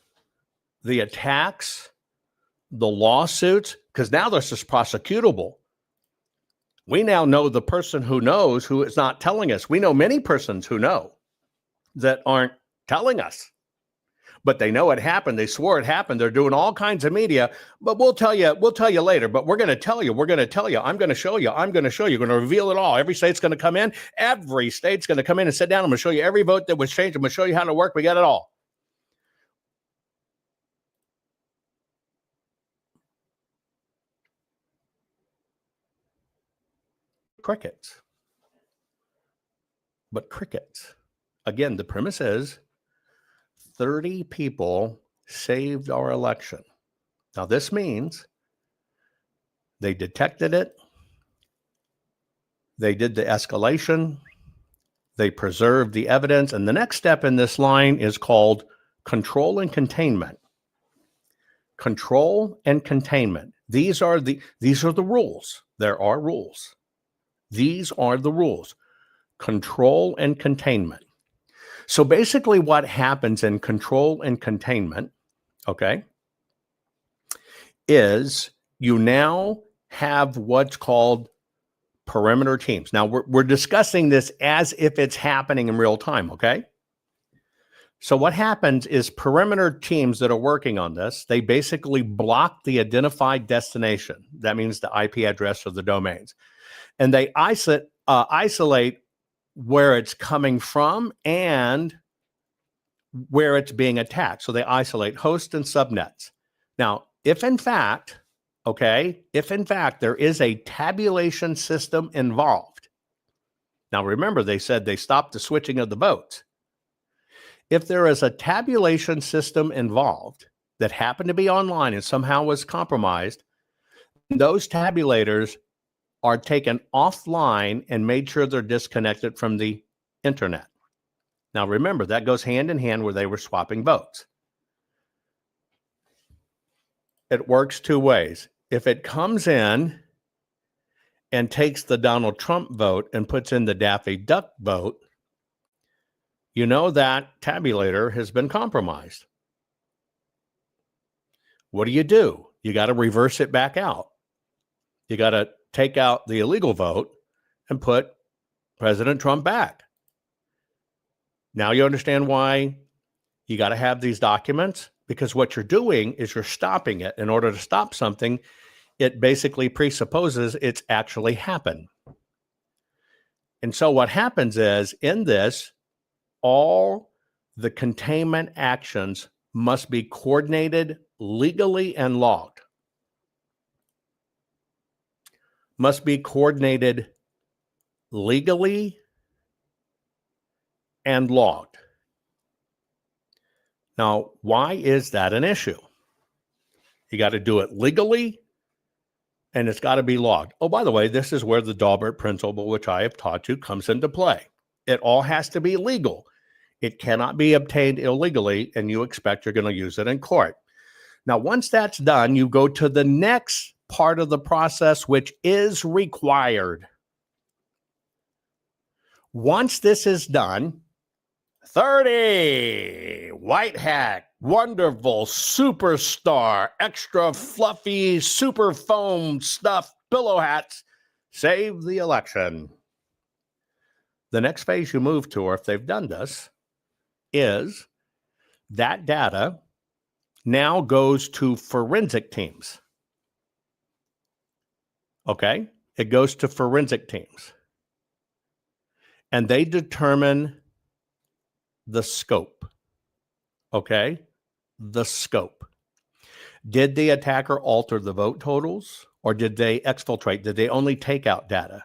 the attacks, the lawsuits? Because now this is prosecutable. We now know the person who knows who is not telling us. We know many persons who know that aren't telling us. but they know it happened. They swore it happened. They're doing all kinds of media, but we'll tell you later, but we're going to tell you, I'm going to show you, going to reveal it all. Every state's going to come in. Every state's going to come in and sit down. I'm going to show you every vote that was changed. I'm going to show you how to work. We got it all. Crickets. But crickets. Again, the premise is 30 people saved our election. Now, this means they detected it, they did the escalation, they preserved the evidence, and the next step in this line is called control and containment. Control and containment. These are the rules. There are rules. These are the rules. Control and containment. So basically what happens in control and containment, okay, is you now have what's called perimeter teams. Now we're discussing this as if it's happening in real time, okay? So what happens is perimeter teams that are working on this, they basically block the identified destination. That means the IP address or the domains. And they isolate where it's coming from and where it's being attacked. So they isolate hosts and subnets. Now, if in fact there is a tabulation system involved. Now, remember, they said they stopped the switching of the votes. If there is a tabulation system involved that happened to be online and somehow was compromised, those tabulators are taken offline and made sure they're disconnected from the internet. Now, remember, that goes hand in hand where they were swapping votes. It works two ways. If it comes in and takes the Donald Trump vote and puts in the Daffy Duck vote, you know that tabulator has been compromised. What do? You got to reverse it back out. You got to take out the illegal vote and put President Trump back. Now you understand why you got to have these documents, because what you're doing is you're stopping it. In order to stop something, it basically presupposes it's actually happened. And so what happens is in this, all the containment actions must be coordinated legally and logged. Must be coordinated legally and logged. Now, why is that an issue? You got to do it legally and it's got to be logged. Oh, by the way, this is where the Daubert principle, which I have taught you, comes into play. It all has to be legal. It cannot be obtained illegally, and you expect you're going to use it in court. Now, once that's done, you go to the next part of the process, which is required. Once this is done, 30 white hat, wonderful, superstar, extra fluffy, super foam stuffed pillow hats save the election. The next phase you move to, or if they've done this, is that data now goes to forensic teams. Okay? It goes to forensic teams. And they determine the scope. Okay? The scope. Did the attacker alter the vote totals, or did they exfiltrate? Did they only take out data?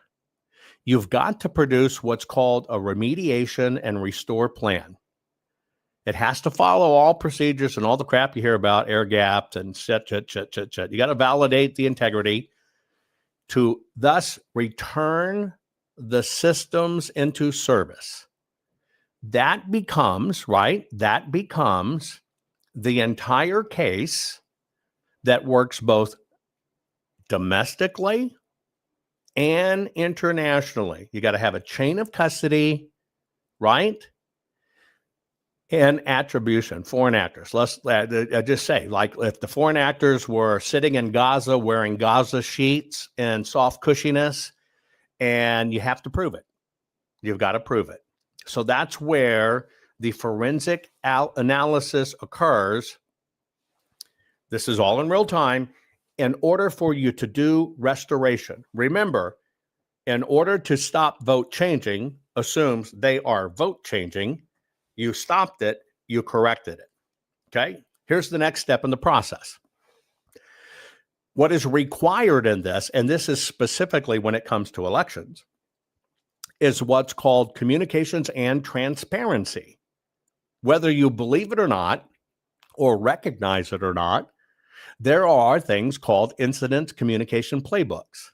You've got to produce what's called a remediation and restore plan. It has to follow all procedures and all the crap you hear about, air gapped and shit. You got to validate the integrity to thus return the systems into service. That becomes, right? That becomes the entire case that works both domestically and internationally. You got to have a chain of custody, right? And attribution, foreign actors. Let's just say, like, if the foreign actors were sitting in Gaza wearing Gaza sheets and soft cushiness, and you have to prove it. You've got to prove it. So that's where the forensic analysis occurs, this is all in real time, in order for you to do restoration. Remember, in order to stop vote changing, assumes they are vote changing. You stopped it, you corrected it. Okay? Here's the next step in the process. What is required in this, and this is specifically when it comes to elections, is what's called communications and transparency. Whether you believe it or not, or recognize it or not, there are things called incident communication playbooks.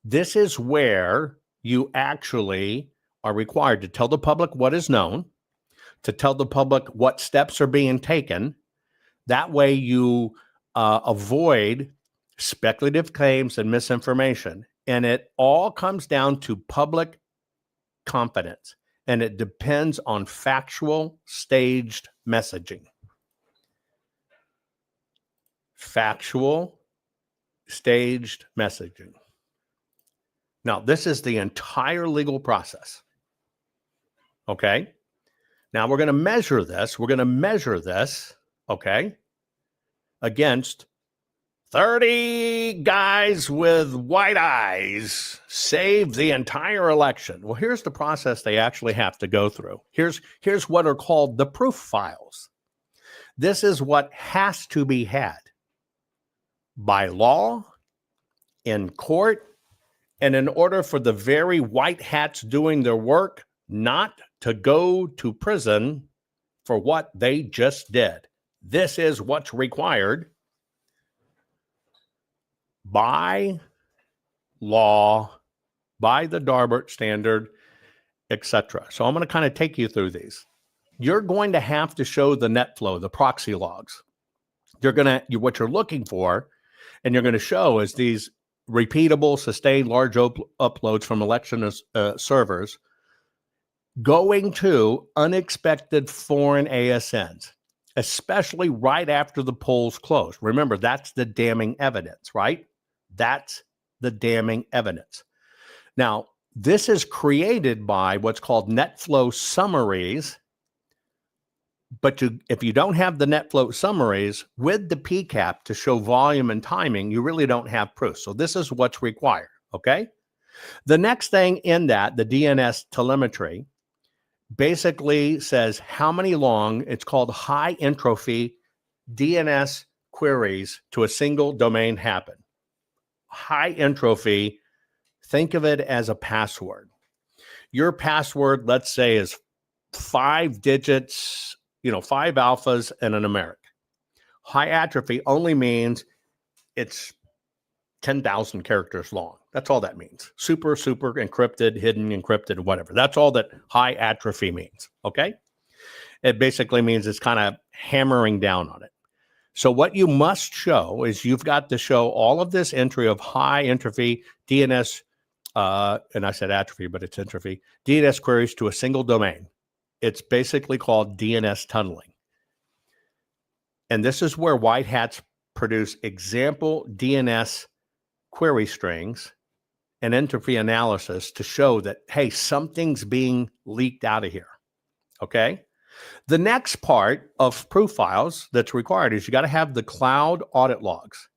This is where you actually are required to tell the public what is known, to tell the public what steps are being taken. That way you avoid speculative claims and misinformation. And it all comes down to public confidence. And it depends on factual, staged messaging. Factual, staged messaging. Now, this is the entire legal process. Okay? Now, we're going to measure this. We're going to measure this, okay, against 30 guys with white eyes saved the entire election. Well, here's the process they actually have to go through. Here's what are called the proof files. This is what has to be had by law, in court, and in order for the very white hats doing their work not to go to prison for what they just did. This is what's required by law, by the Darbert standard, etc. So I'm going to kind of take you through these. You're going to have to show the net flow, the proxy logs. What you're looking for, and you're going to show is these repeatable, sustained, large uploads from election servers going to unexpected foreign ASNs, especially right after the polls close. Remember, that's the damning evidence, right? That's the damning evidence. Now, this is created by what's called net flow summaries. But if you don't have the net flow summaries with the PCAP to show volume and timing, you really don't have proof. So this is what's required, okay? The next thing in that, the DNS telemetry, basically says how many long, it's called high entropy DNS queries to a single domain happen. High entropy, think of it as a password. Your password, let's say, is 5 digits, 5 alphas and a numeric. High entropy only means it's 10,000 characters long. That's all that means. Super encrypted, hidden, encrypted, whatever. That's all that high atrophy means, okay? It basically means it's kind of hammering down on it. So what you must show is you've got to show all of this entry of high entropy DNS, and I said atrophy, but it's entropy, DNS queries to a single domain. It's basically called DNS tunneling. And this is where white hats produce example DNS query strings and entropy analysis to show that, hey, something's being leaked out of here, okay? The next part of proof files that's required is you got to have the cloud audit logs.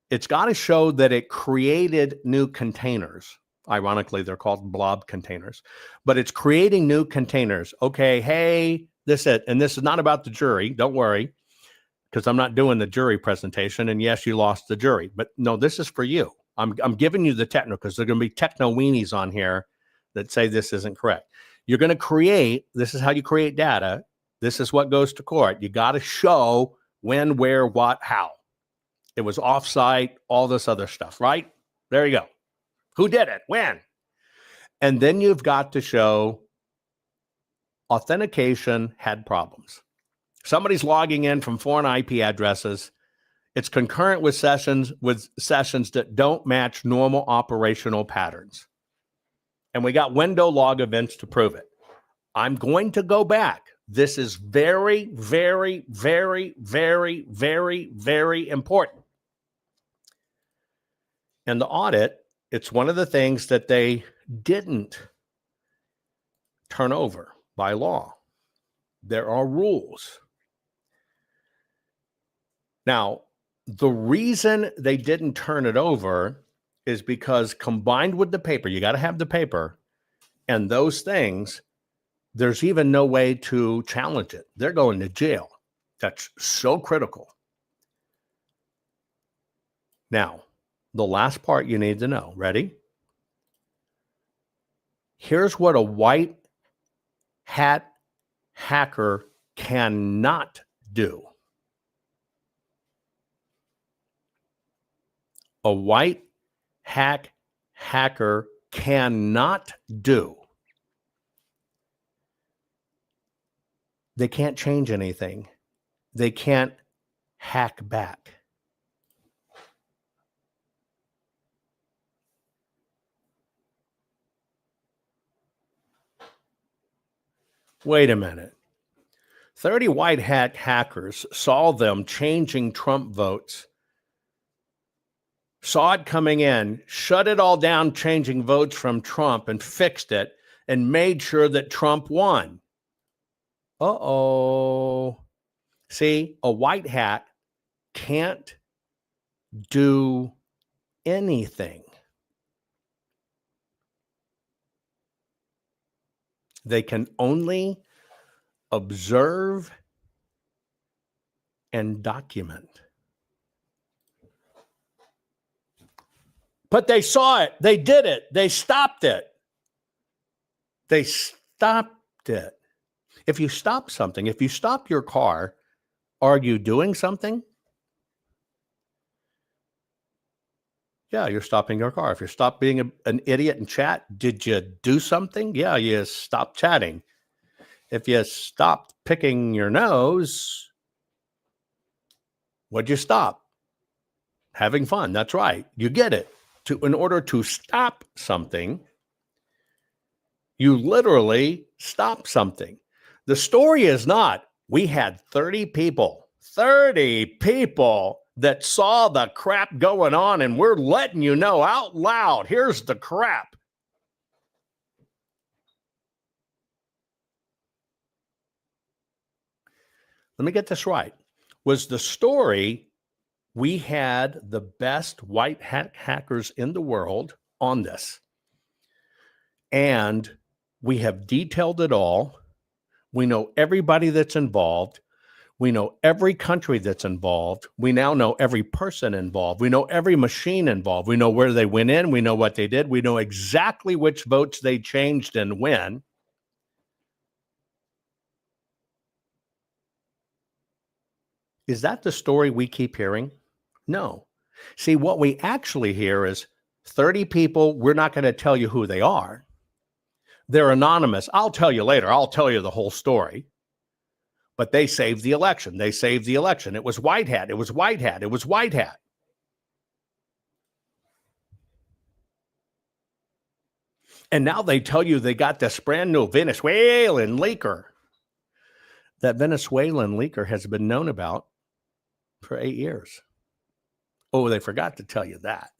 It's got to show that it created new containers. Ironically, they're called blob containers, but it's creating new containers. Okay, hey, this is it. And this is not about the jury. Don't worry, because I'm not doing the jury presentation. And yes, you lost the jury, but no, this is for you. I'm giving you the techno because there are going to be techno weenies on here that say this isn't correct. You're going to create, this is how you create data. This is what goes to court. You got to show when, where, what, how. It was offsite, all this other stuff, right? There you go. Who did it? When? And then you've got to show authentication had problems. Somebody's logging in from foreign IP addresses. It's concurrent with sessions that don't match normal operational patterns. And we got window log events to prove it. I'm going to go back. This is very, very, very, very, very, very important. In the audit, it's one of the things that they didn't turn over. by law. There are rules. Now, the reason they didn't turn it over is because combined with the paper, you got to have the paper and those things, there's even no way to challenge it. They're going to jail. That's so critical. Now, the last part you need to know. Ready? Here's what a white hat hacker cannot do. A white hat hacker cannot do. They can't change anything. They can't hack back. Wait a minute. 30 white hat hackers saw them changing Trump votes, saw it coming in, shut it all down, changing votes from Trump, and fixed it, and made sure that Trump won. Uh-oh. See, a white hat can't do anything. They can only observe and document. But they saw it. They did it. They stopped it. They stopped it. If you stop something, if you stop your car, are you doing something? Yeah, you're stopping your car. If you stop being an idiot and chat, did you do something? Yeah, you stopped chatting. If you stopped picking your nose, what'd you stop? Having fun. That's right. You get it. In order to stop something, you literally stop something. The story is not, we had 30 people that saw the crap going on, and we're letting you know out loud, here's the crap. Let me get this right. Was the story, we had the best white hat hackers in the world on this, and we have detailed it all. We know everybody that's involved. We know every country that's involved. We now know every person involved. We know every machine involved. We know where they went in. We know what they did. We know exactly which votes they changed and when. Is that the story we keep hearing? No. See, what we actually hear is 30 people, we're not going to tell you who they are. They're anonymous. I'll tell you later. I'll tell you the whole story. But they saved the election. They saved the election. It was white hat. It was white hat. It was white hat. And now they tell you they got this brand new Venezuelan leaker. That Venezuelan leaker has been known about for 8 years. Oh, they forgot to tell you that.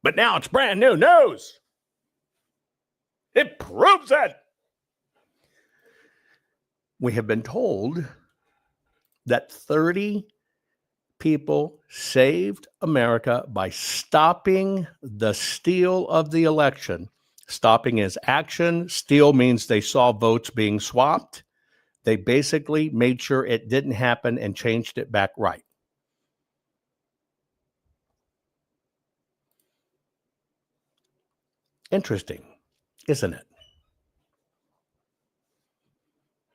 But now it's brand new news. It proves it. We have been told that 30 people saved America by stopping the steal of the election. Stopping is action. Steal means they saw votes being swapped. They basically made sure it didn't happen and changed it back right. Interesting, isn't it?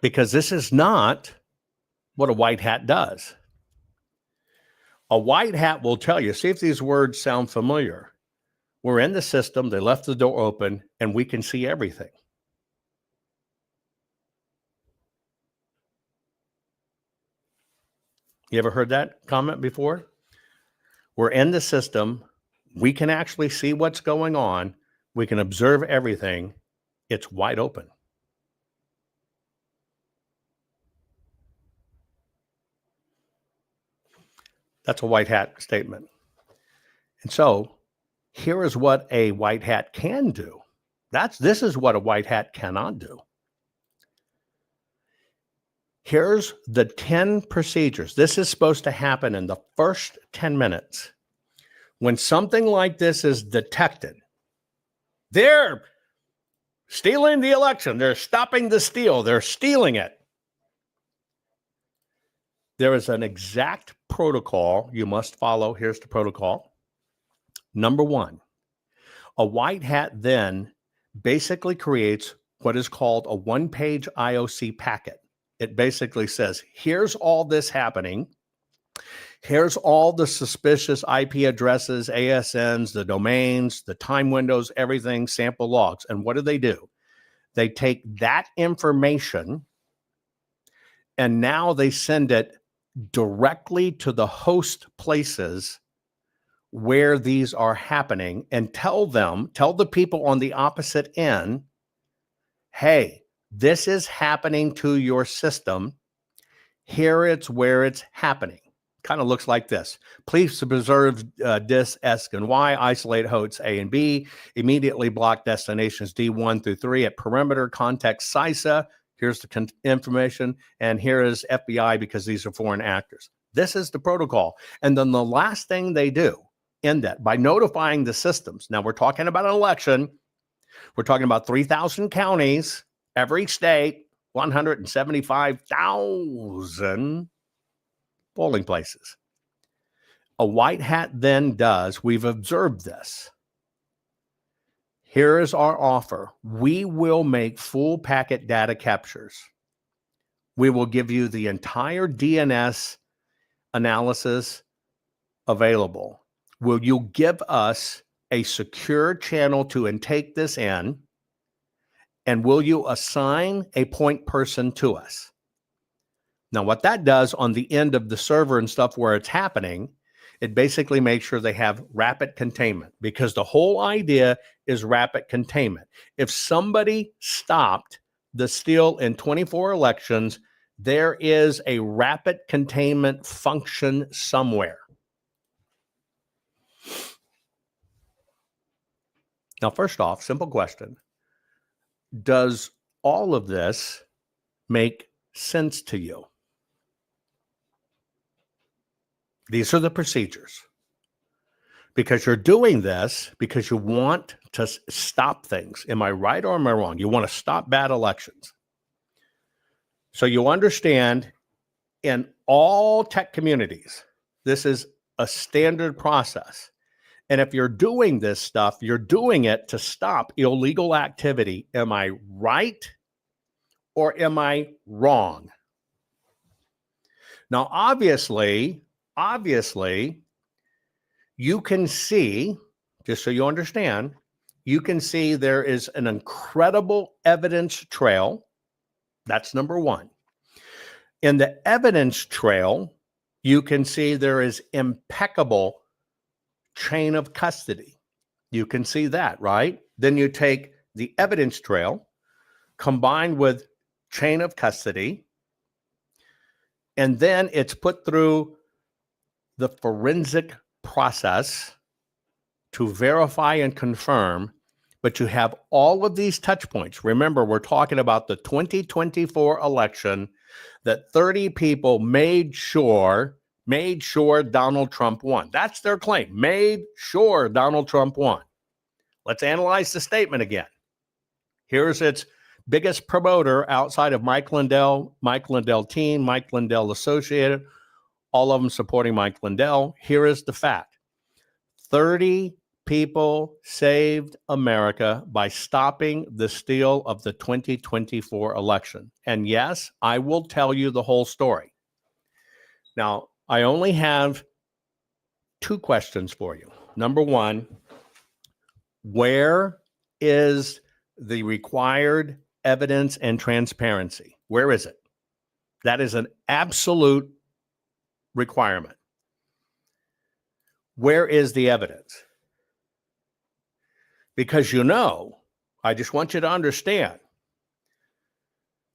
Because this is not what a white hat does. A white hat will tell you, see if these words sound familiar. We're in the system, they left the door open, and we can see everything. You ever heard that comment before? We're in the system, we can actually see what's going on, we can observe everything, it's wide open. That's a white hat statement. And so here is what a white hat can do. This is what a white hat cannot do. Here's the 10 procedures. This is supposed to happen in the first 10 minutes. When something like this is detected, they're stealing the election. They're stopping the steal. They're stealing it. There is an exact protocol you must follow. Here's the protocol. Number one, a white hat then basically creates what is called a one-page IOC packet. It basically says, here's all this happening. Here's all the suspicious IP addresses, ASNs, the domains, the time windows, everything, sample logs. And what do? They take that information and now they send it directly to the host places where these are happening and tell the people on the opposite end, hey, this is happening to your system. Here it's where it's happening. Kind of looks like this. Please preserve dis, S, and Y, isolate hosts A and B, immediately block destinations D1 through 3 at perimeter, context CISA. Here's the information, and here is FBI because these are foreign actors. This is the protocol. And then the last thing they do in that, by notifying the systems. Now, we're talking about an election. We're talking about 3,000 counties, every state, 175,000 polling places. A white hat then does, we've observed this. Here is our offer. We will make full packet data captures. We will give you the entire DNS analysis available. Will you give us a secure channel to intake this in? And will you assign a point person to us? Now, what that does on the end of the server and stuff where it's happening, it basically makes sure they have rapid containment, because the whole idea is rapid containment. If somebody stopped the steal in 24 elections, there is a rapid containment function somewhere. Now, first off, simple question. Does all of this make sense to you? These are the procedures. Because you're doing this because you want to stop things. Am I right or am I wrong? You want to stop bad elections. So you understand, in all tech communities, this is a standard process. And if you're doing this stuff, you're doing it to stop illegal activity. Am I right or am I wrong? Now, obviously, you can see, just so you understand, you can see there is an incredible evidence trail. That's number one. In the evidence trail, you can see there is impeccable chain of custody. You can see that, right? Then you take the evidence trail combined with chain of custody, and then it's put through the forensic process to verify and confirm, but you have all of these touch points. Remember, we're talking about the 2024 election that 30 people made sure Donald Trump won. That's their claim. Made sure Donald Trump won. Let's analyze the statement again. Here's its biggest promoter outside of Mike Lindell team, Mike Lindell Associated, all of them supporting Mike Lindell. Here is the fact. 30 people saved America by stopping the steal of the 2024 election. And yes, I will tell you the whole story. Now, I only have two questions for you. Number one, where is the required evidence and transparency? Where is it? That is an absolute requirement. Where is the evidence? Because I just want you to understand,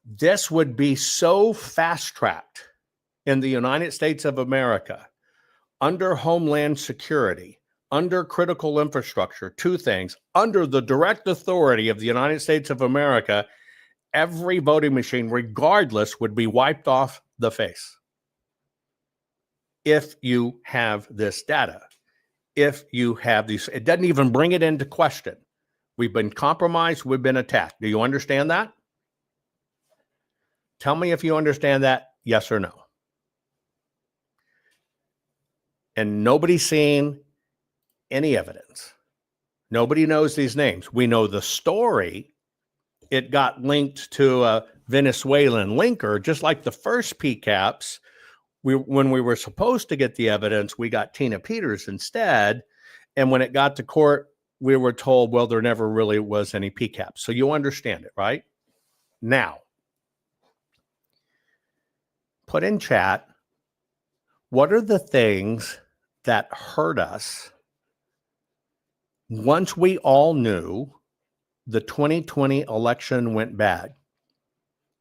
this would be so fast-tracked in the United States of America, under Homeland Security, under critical infrastructure, two things, under the direct authority of the United States of America, every voting machine, regardless, would be wiped off the face. If you have this data, if you have these, it doesn't even bring it into question. We've been compromised, we've been attacked. Do you understand that? Tell me if you understand that, yes or no. And nobody's seen any evidence. Nobody knows these names. We know the story. It got linked to a Venezuelan linker, just like the first PCAPs. When we were supposed to get the evidence, we got Tina Peters instead. And when it got to court, we were told, well, there never really was any PCAPs. So you understand it, right? Now, put in chat, what are the things that hurt us once we all knew the 2020 election went bad?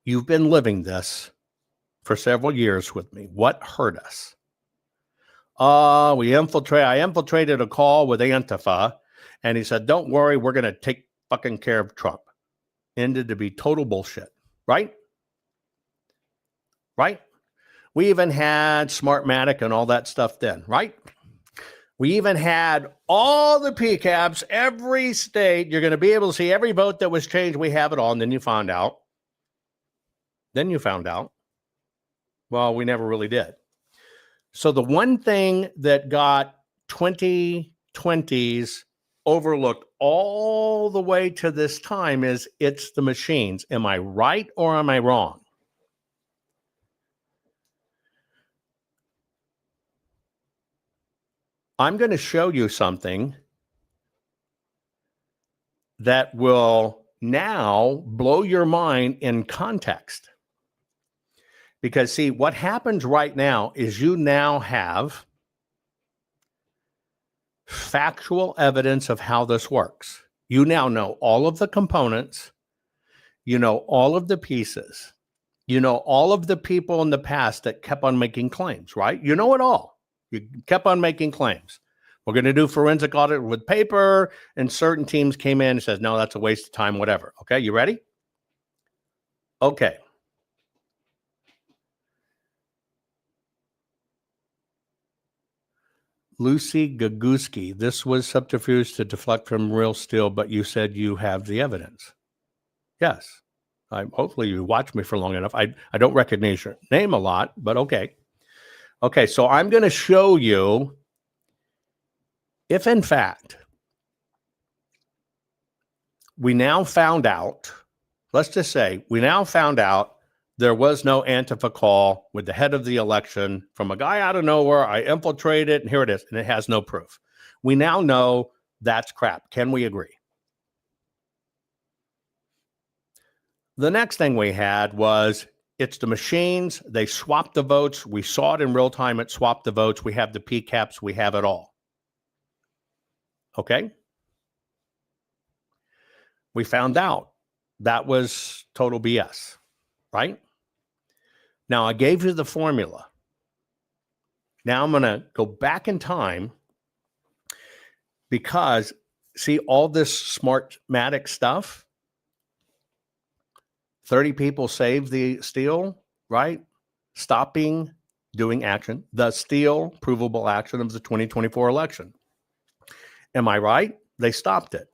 You've been living this for several years with me. What hurt us? I infiltrated a call with Antifa, and he said, don't worry, we're going to take fucking care of Trump. Ended to be total bullshit, right? Right? We even had Smartmatic and all that stuff then, right? We even had all the PCAPs, every state. You're going to be able to see every vote that was changed. We have it all. And then you found out. Well, we never really did. So the one thing that got 2020s overlooked all the way to this time is it's the machines. Am I right or am I wrong? I'm going to show you something that will now blow your mind in context. Because, see, what happens right now is you now have factual evidence of how this works. You now know all of the components. You know all of the pieces. You know all of the people in the past that kept on making claims, right? You know it all. You kept on making claims. We're going to do forensic audit with paper, and certain teams came in and says, no, that's a waste of time, whatever. Okay, you ready? Okay. Lucy Gaguski, this was subterfuge to deflect from real steel, but you said you have the evidence. Yes. Hopefully you watched me for long enough. I don't recognize your name a lot, but okay. Okay, so I'm going to show you if, in fact, we now found out, let's just say, we now found out there was no Antifa call with the head of the election from a guy out of nowhere. I infiltrated, and here it is, and it has no proof. We now know that's crap. Can we agree? The next thing we had was it's the machines. They swapped the votes. We saw it in real time. It swapped the votes. We have the PCAPs. We have it all. Okay? We found out that was total BS, right? Now, I gave you the formula. Now I'm going to go back in time because, see, all this Smartmatic stuff, 30 people saved the steal, right? Stopping doing action, the steal provable action of the 2024 election. Am I right? They stopped it.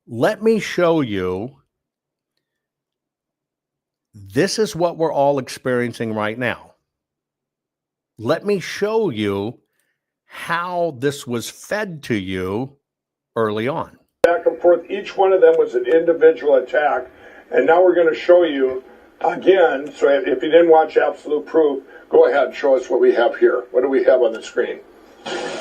Let me show you. This is what we're all experiencing right now. Let me show you how this was fed to you early on. Back and forth. Each one of them was an individual attack. And now we're going to show you again. So if you didn't watch Absolute Proof, go ahead and show us what we have here. What do we have on the screen?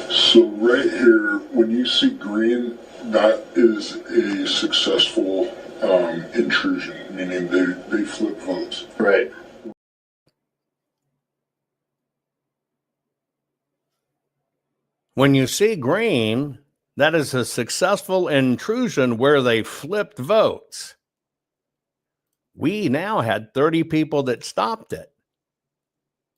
So right here, when you see green, that is a successful intrusion, meaning they flip votes. Right. When you see green, that is a successful intrusion where they flipped votes. We now had 30 people that stopped it.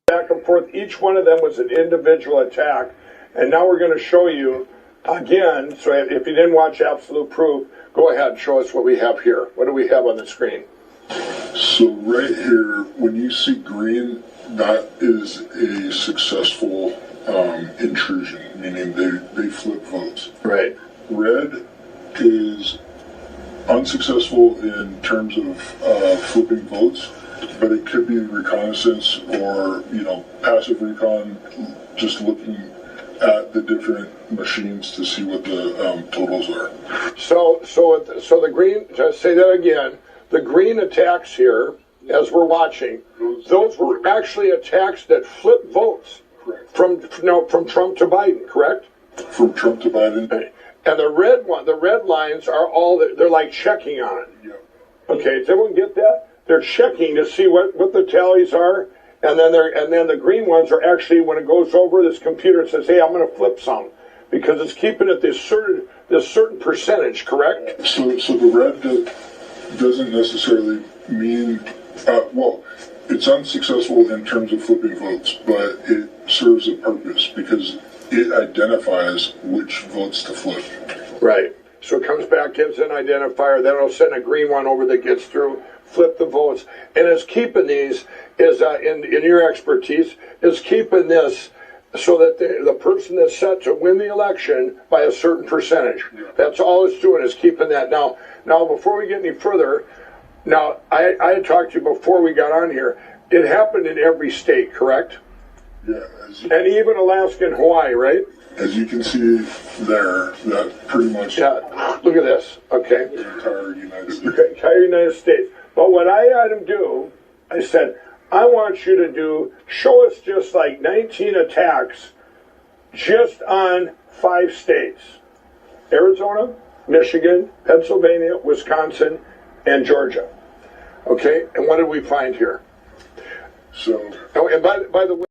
Back and forth. Each one of them was an individual attack. And now we're going to show you again. So if you didn't watch Absolute Proof, go Go ahead, show us what we have here. What do we have on the screen? So right here, when you see green, that is a successful intrusion, meaning they flip votes. Right. Red is unsuccessful in terms of flipping votes, but it could be reconnaissance or, passive recon, just looking at the different machines to see what the totals are. So the green, just say that again, the green attacks here, as we're watching, those were actually attacks that flipped votes. Correct. From Trump to Biden, correct? From Trump to Biden. And the red lines are all, they're like checking on it. Yeah. Okay, does everyone get that? They're checking to see what the tallies are, and then the green ones are actually, when it goes over, this computer says, hey, I'm going to flip some, because it's keeping it this certain percentage, correct? So the red doesn't necessarily mean, it's unsuccessful in terms of flipping votes, but it serves a purpose because it identifies which votes to flip. Right. So it comes back, gives an identifier, then it'll send a green one over that gets through, flip the votes. And it's keeping these, is in your expertise, is keeping this so that the person that's set to win the election by a certain percentage. Yeah. That's all it's doing, is keeping that. Now, before we get any further, I had talked to you before we got on here. It happened in every state, correct? Yeah. And even Alaska and Hawaii, right? As you can see there, that pretty much Yeah. Look at this. Okay. the entire United States. Okay, entire United States. But what I had him do, I said, I want you to show us just like 19 attacks just on 5 states. Arizona, Michigan, Pennsylvania, Wisconsin, and Georgia. Okay, and what did we find here? So, And by the way,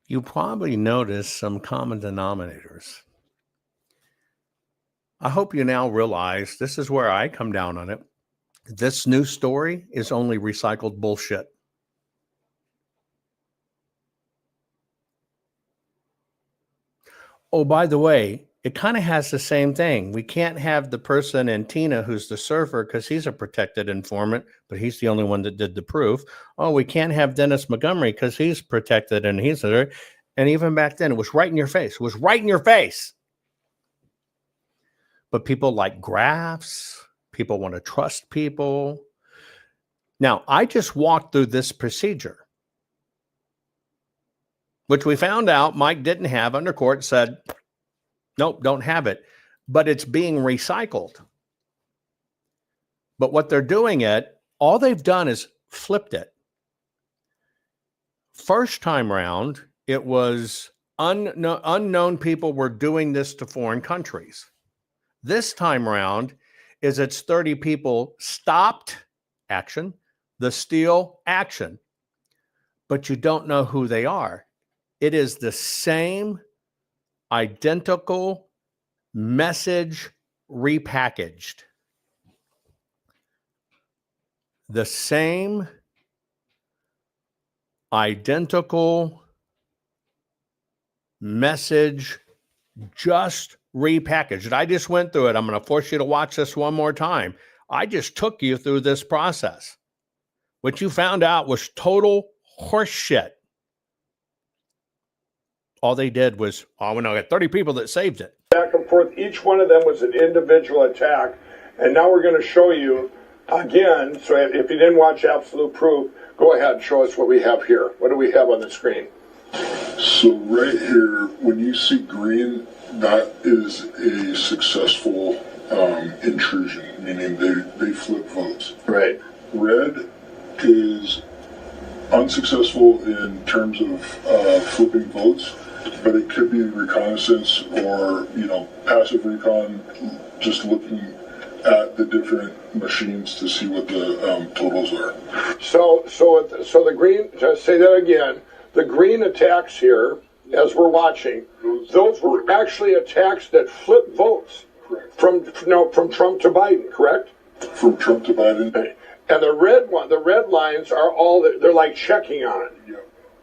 You probably noticed some common denominators. I hope you now realize this is where I come down on it. This news story is only recycled bullshit. Oh, by the way, it kind of has the same thing. We can't have the person in Tina who's the server because he's a protected informant, but he's the only one that did the proof. Oh, we can't have Dennis Montgomery because he's protected and he's there. And even back then, it was right in your face. It was right in your face. But people like graphs. People want to trust people. Now, I just walked through this procedure, which we found out Mike didn't have under court, said, nope, don't have it. But it's being recycled. But what they're doing all they've done is flipped it. First time round, it was unknown people were doing this to foreign countries. This time round it's 30 people stopped action, the steal action, but you don't know who they are. It is the same identical message repackaged. The same identical message, just repackaged. I just went through it. I'm going to force you to watch this one more time. I just took you through this process. What you found out was total horseshit. All they did was, we got 30 people that saved it. Back and forth. Each one of them was an individual attack. And now we're going to show you again. So if you didn't watch Absolute Proof, go ahead and show us what we have here. What do we have on the screen? So right here, when you see green, that is a successful intrusion, meaning they flip votes. Right. Red is unsuccessful in terms of flipping votes, but it could be reconnaissance or, passive recon, just looking at the different machines to see what the totals are. So the green, just say that again, the green attacks here, as we're watching, those were actually attacks that flipped votes. Correct. From Trump to Biden, correct? From Trump to Biden. And the red lines are all, they're like checking on it. Yeah.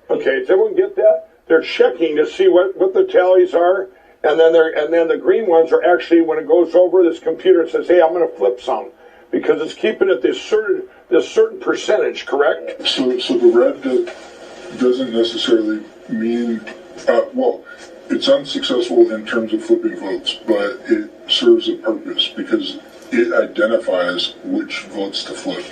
Okay, does everyone get that? they're checking to see what the tallies are, and then the green ones are actually, when it goes over, this computer says, hey, I'm going to flip some, because it's keeping it this certain percentage, correct? So the red doesn't necessarily mean, well, it's unsuccessful in terms of flipping votes, but it serves a purpose because it identifies which votes to flip.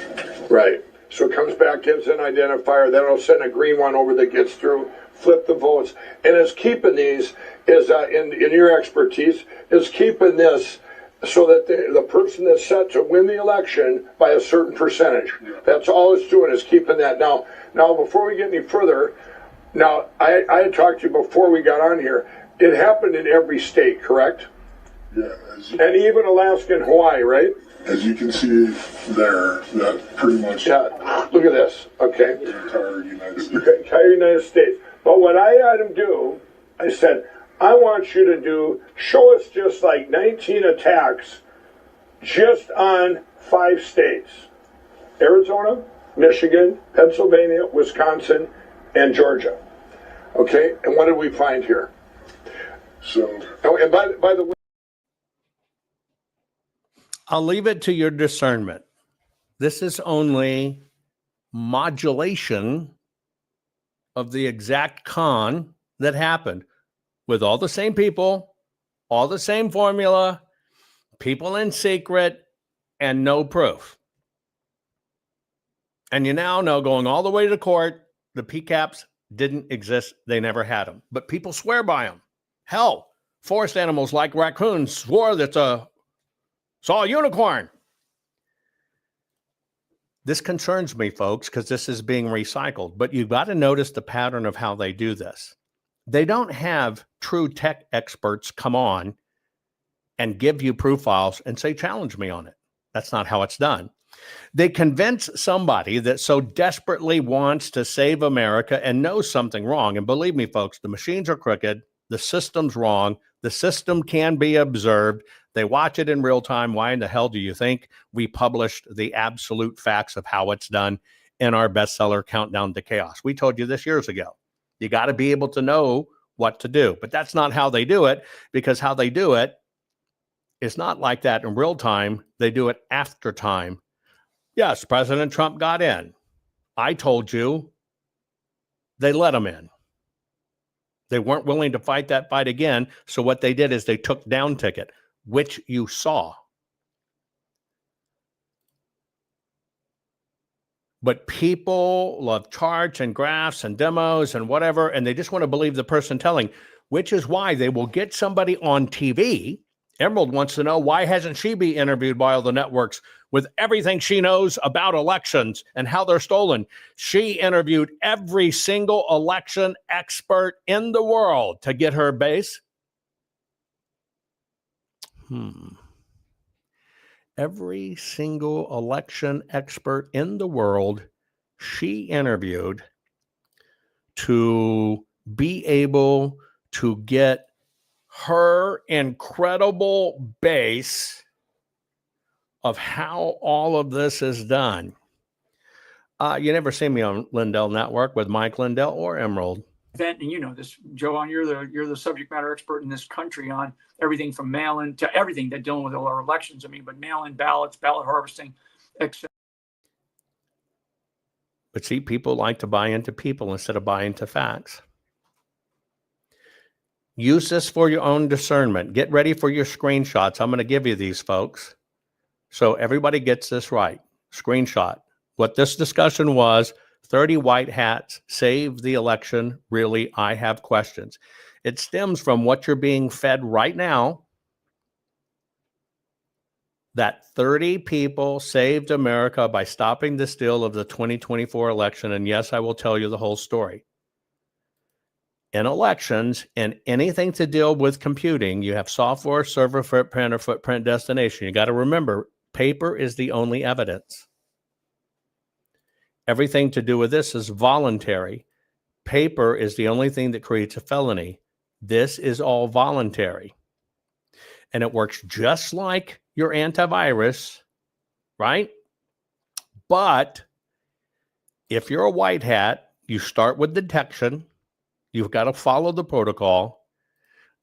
Right. So it comes back, gives an identifier, then it'll send a green one over that gets through, flip the votes. And it's keeping these, is in your expertise, is keeping this so that the person that's set to win the election by a certain percentage. Yeah. That's all it's doing, is keeping that. Now, before we get any further, now, I had talked to you before we got on here. It happened in every state, correct? Yeah. And even Alaska and Hawaii, right? As you can see there, that pretty much... Yeah, look at this, okay? The entire United States. Okay, entire United States. But what I had him do, I said, I want you to show us just like 19 attacks just on 5 states. Arizona, Michigan, Pennsylvania, Wisconsin, and Georgia. Okay, and what did we find here? So... Oh, and by the way... I'll leave it to your discernment. This is only modulation of the exact con that happened with all the same people, all the same formula, people in secret, and no proof. And you now know, going all the way to court, the PCAPs didn't exist. They never had them. But people swear by them. Hell, forest animals like raccoons swore that saw a unicorn. This concerns me, folks, because this is being recycled. But you've got to notice the pattern of how they do this. They don't have true tech experts come on and give you proof files and say, challenge me on it. That's not how it's done. They convince somebody that so desperately wants to save America and knows something wrong. And believe me, folks, the machines are crooked. The system's wrong. The system can be observed. They watch it in real time. Why in the hell do you think we published the absolute facts of how it's done in our bestseller, Countdown to Chaos? We told you this years ago. You got to be able to know what to do. But that's not how they do it, because how they do it is not like that in real time. They do it after time. Yes, President Trump got in. I told you they let him in. They weren't willing to fight that fight again. So what they did is they took down ticket, which you saw. But people love charts and graphs and demos and whatever, and they just want to believe the person telling, which is why they will get somebody on TV. Emerald wants to know, why hasn't she been interviewed by all the networks with everything she knows about elections and how they're stolen? She interviewed every single election expert in the world to get her base. Every single election expert in the world she interviewed to be able to get her incredible base of how all of this is done. You never see me on Lindell Network with Mike Lindell or Emerald. And you know this, Joanne, you're the subject matter expert in this country on everything from mail-in to everything that dealing with all our elections. I mean, but mail-in ballots, ballot harvesting, etc. But see, people like to buy into people instead of buy into facts. Use this for your own discernment. Get ready for your screenshots. I'm going to give you these, folks, so everybody gets this right. Screenshot. What this discussion was: 30 white hats saved the election. Really, I have questions. It stems from what you're being fed right now, that 30 people saved America by stopping the steal of the 2024 election. And yes, I will tell you the whole story. In elections and anything to deal with computing, you have software, server footprint, or footprint destination. You got to remember, paper is the only evidence. Everything to do with this is voluntary. Paper is the only thing that creates a felony. This is all voluntary. And it works just like your antivirus, right? But if you're a white hat, you start with detection. You've got to follow the protocol.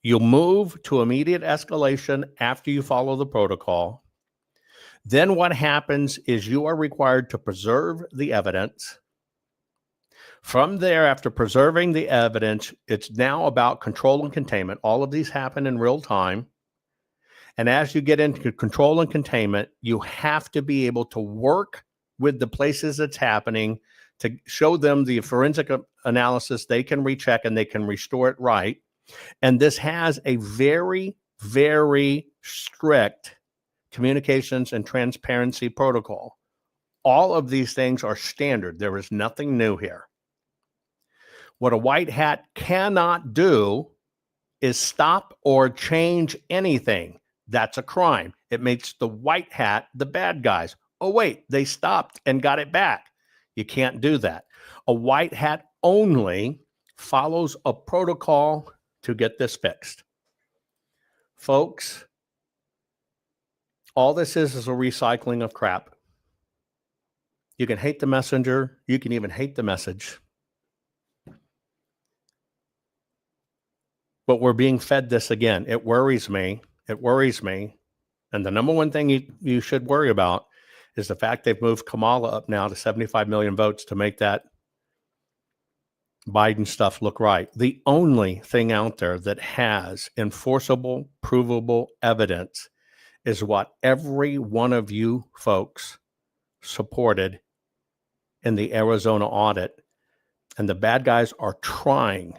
You'll move to immediate escalation after you follow the protocol. Then what happens is you are required to preserve the evidence. From there, after preserving the evidence, it's now about control and containment. All of these happen in real time. And as you get into control and containment, you have to be able to work with the places it's happening to show them the forensic analysis they can recheck and they can restore it right. And this has a very, very strict communications and transparency protocol. All of these things are standard. There is nothing new here. What a white hat cannot do is stop or change anything. That's a crime. It makes the white hat the bad guys. Oh, wait, they stopped and got it back. You can't do that. A white hat only follows a protocol to get this fixed. Folks, all this is a recycling of crap. You can hate the messenger. You can even hate the message. But we're being fed this again. It worries me. It worries me. And the number one thing you should worry about is the fact they've moved Kamala up now to 75 million votes to make that Biden stuff look right. The only thing out there that has enforceable, provable evidence is what every one of you folks supported in the Arizona audit. And the bad guys are trying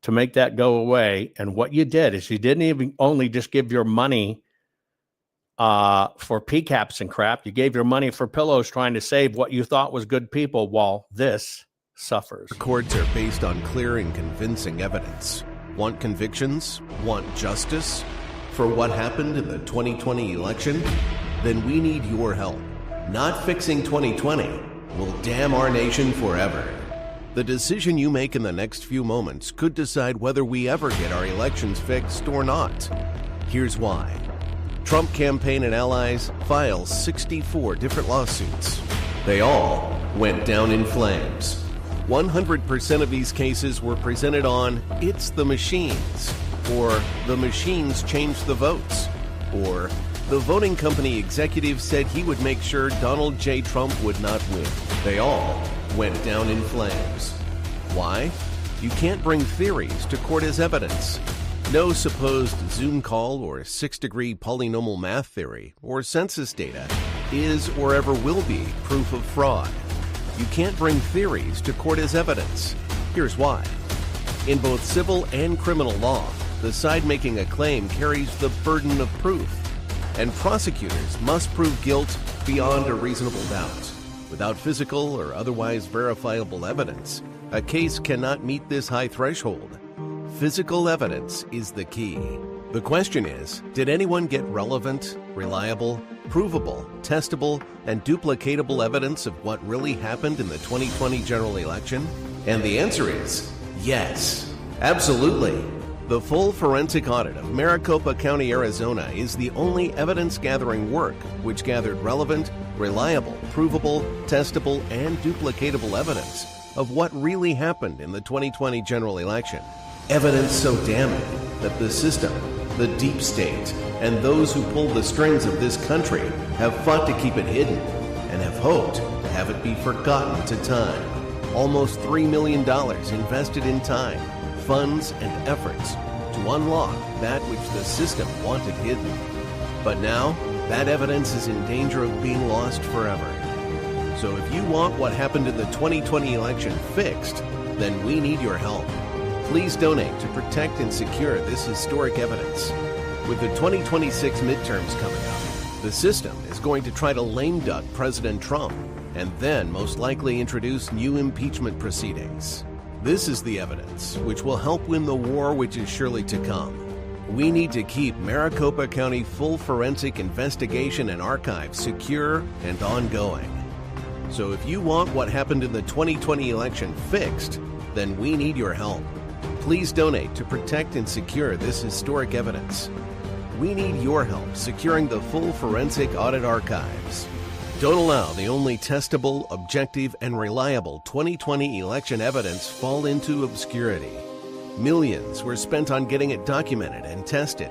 to make that go away. And what you did is you didn't even only just give your money for PCAPs and crap. You gave your money for pillows trying to save what you thought was good people while this suffers. Courts are based on clear and convincing evidence. Want convictions? Want justice? For what happened in the 2020 election? Then we need your help. Not fixing 2020 will damn our nation forever. The decision you make in the next few moments could decide whether we ever get our elections fixed or not. Here's why. Trump campaign and allies filed 64 different lawsuits. They all went down in flames. 100% of these cases were presented on "It's the machines," or "The machines changed the votes," or "The voting company executive said he would make sure Donald J. Trump would not win." They all went down in flames. Why? You can't bring theories to court as evidence. No supposed Zoom call or 6-degree polynomial math theory or census data is or ever will be proof of fraud. You can't bring theories to court as evidence. Here's why. In both civil and criminal law, the side making a claim carries the burden of proof, and prosecutors must prove guilt beyond a reasonable doubt. Without physical or otherwise verifiable evidence, a case cannot meet this high threshold. Physical evidence is the key. The question is, did anyone get relevant, reliable, provable, testable, and duplicatable evidence of what really happened in the 2020 general election? And the answer is yes, absolutely. The full forensic audit of Maricopa County, Arizona is the only evidence-gathering work which gathered relevant, reliable, provable, testable, and duplicatable evidence of what really happened in the 2020 general election. Evidence so damning that the system, the deep state, and those who pulled the strings of this country have fought to keep it hidden and have hoped to have it be forgotten to time. Almost $3 million invested in time, funds, and efforts to unlock that which the system wanted hidden. But now, that evidence is in danger of being lost forever. So if you want what happened in the 2020 election fixed, then we need your help. Please donate to protect and secure this historic evidence. With the 2026 midterms coming up, the system is going to try to lame duck President Trump and then most likely introduce new impeachment proceedings. This is the evidence which will help win the war which is surely to come. We need to keep Maricopa County full forensic investigation and archive secure and ongoing. So if you want what happened in the 2020 election fixed, then we need your help. Please donate to protect and secure this historic evidence. We need your help securing the full forensic audit archives. Don't allow the only testable, objective, and reliable 2020 election evidence fall into obscurity. Millions were spent on getting it documented and tested.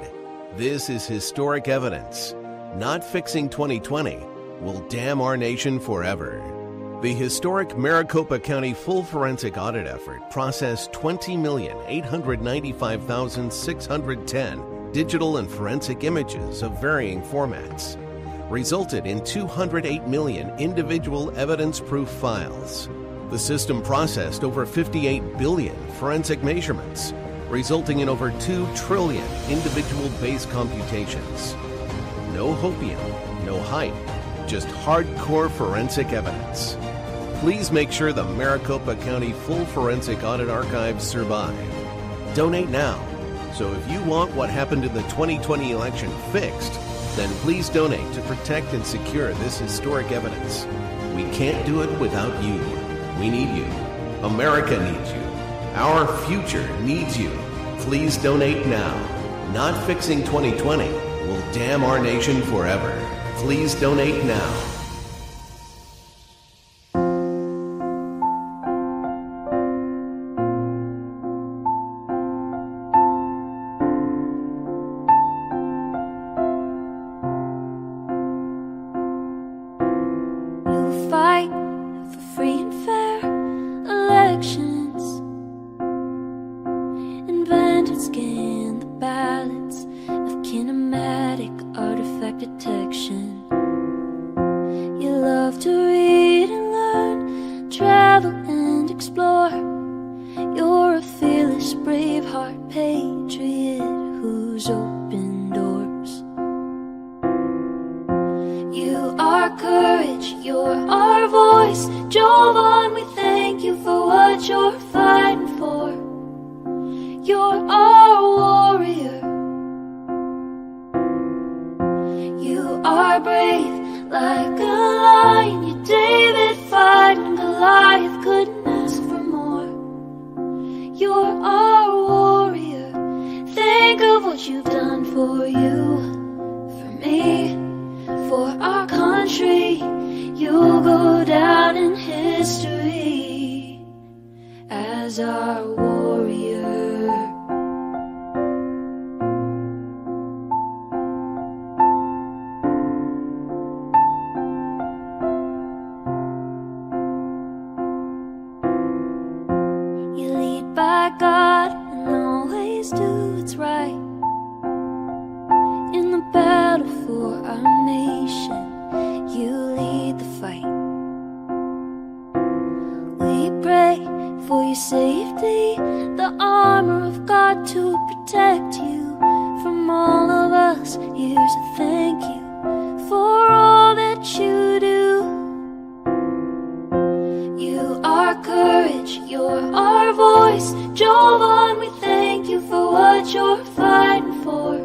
This is historic evidence. Not fixing 2020 will damn our nation forever. The historic Maricopa County full forensic audit effort processed 20,895,610 digital and forensic images of varying formats, resulted in 208 million individual evidence-proof files. The system processed over 58 billion forensic measurements, resulting in over 2 trillion individual base computations. No hopium, no hype, just hardcore forensic evidence. Please make sure the Maricopa County Full Forensic Audit Archives survive. Donate now. So if you want what happened in the 2020 election fixed, then please donate to protect and secure this historic evidence. We can't do it without you. We need you. America needs you. Our future needs you. Please donate now. Not fixing 2020 will damn our nation forever. Please donate now. You'll fight for free and fair elections. Invent and scan the ballots of kinematic artifact detection. You love to read and learn, travel and explore. You're a fearless, braveheart patriot who's opened doors. You are courage, you're our voice. Jovan, we thank you for what you're fighting for. You're our warrior. You are brave like a lion. You're David fighting Goliath, couldn't ask for more. You're our warrior. Think of what you've done for you, for me, for our country. You'll go down in history as our warrior. You lead by God and always do what's right. In the battle for our nation, you lead the fight. We pray for your safety, the armor of God to protect you from all of us. Here's a thank you for all that you do. You are courage, you're our voice. Jovan, we thank you for what you're fighting for.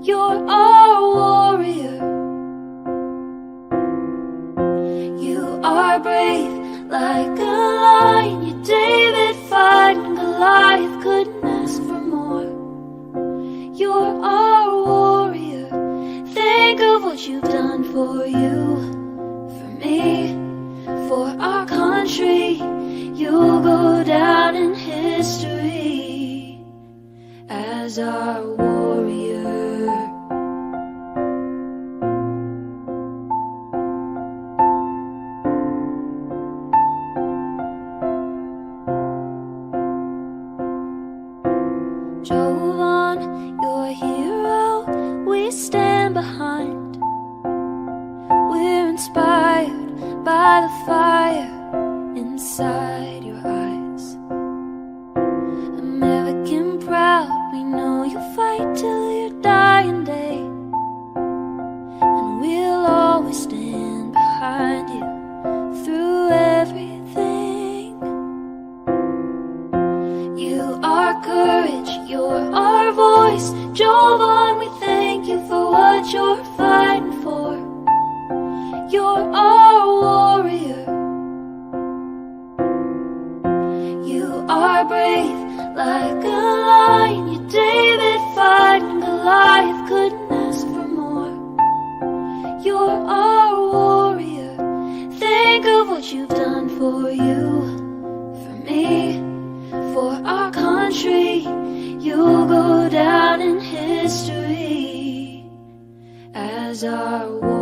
You're our warrior. You are brave like a lion. You're David fighting Goliath, couldn't ask for more. You're our warrior. Think of what you've done for you, for me, for our country. You'll go down in history as our warrior. Jovan, you're a hero we stand behind. We're inspired by the fire inside your eyes. American proud, we know you'll fight till your dying day. And we'll always stand behind you through everything. You are courage, you're our voice. Jovan, we thank you for what you're fighting for. You're our warrior. You are brave like a lion. You're David fighting Goliath, couldn't ask for more. You're our warrior. for you, for me, for our country. You'll go down in history as our war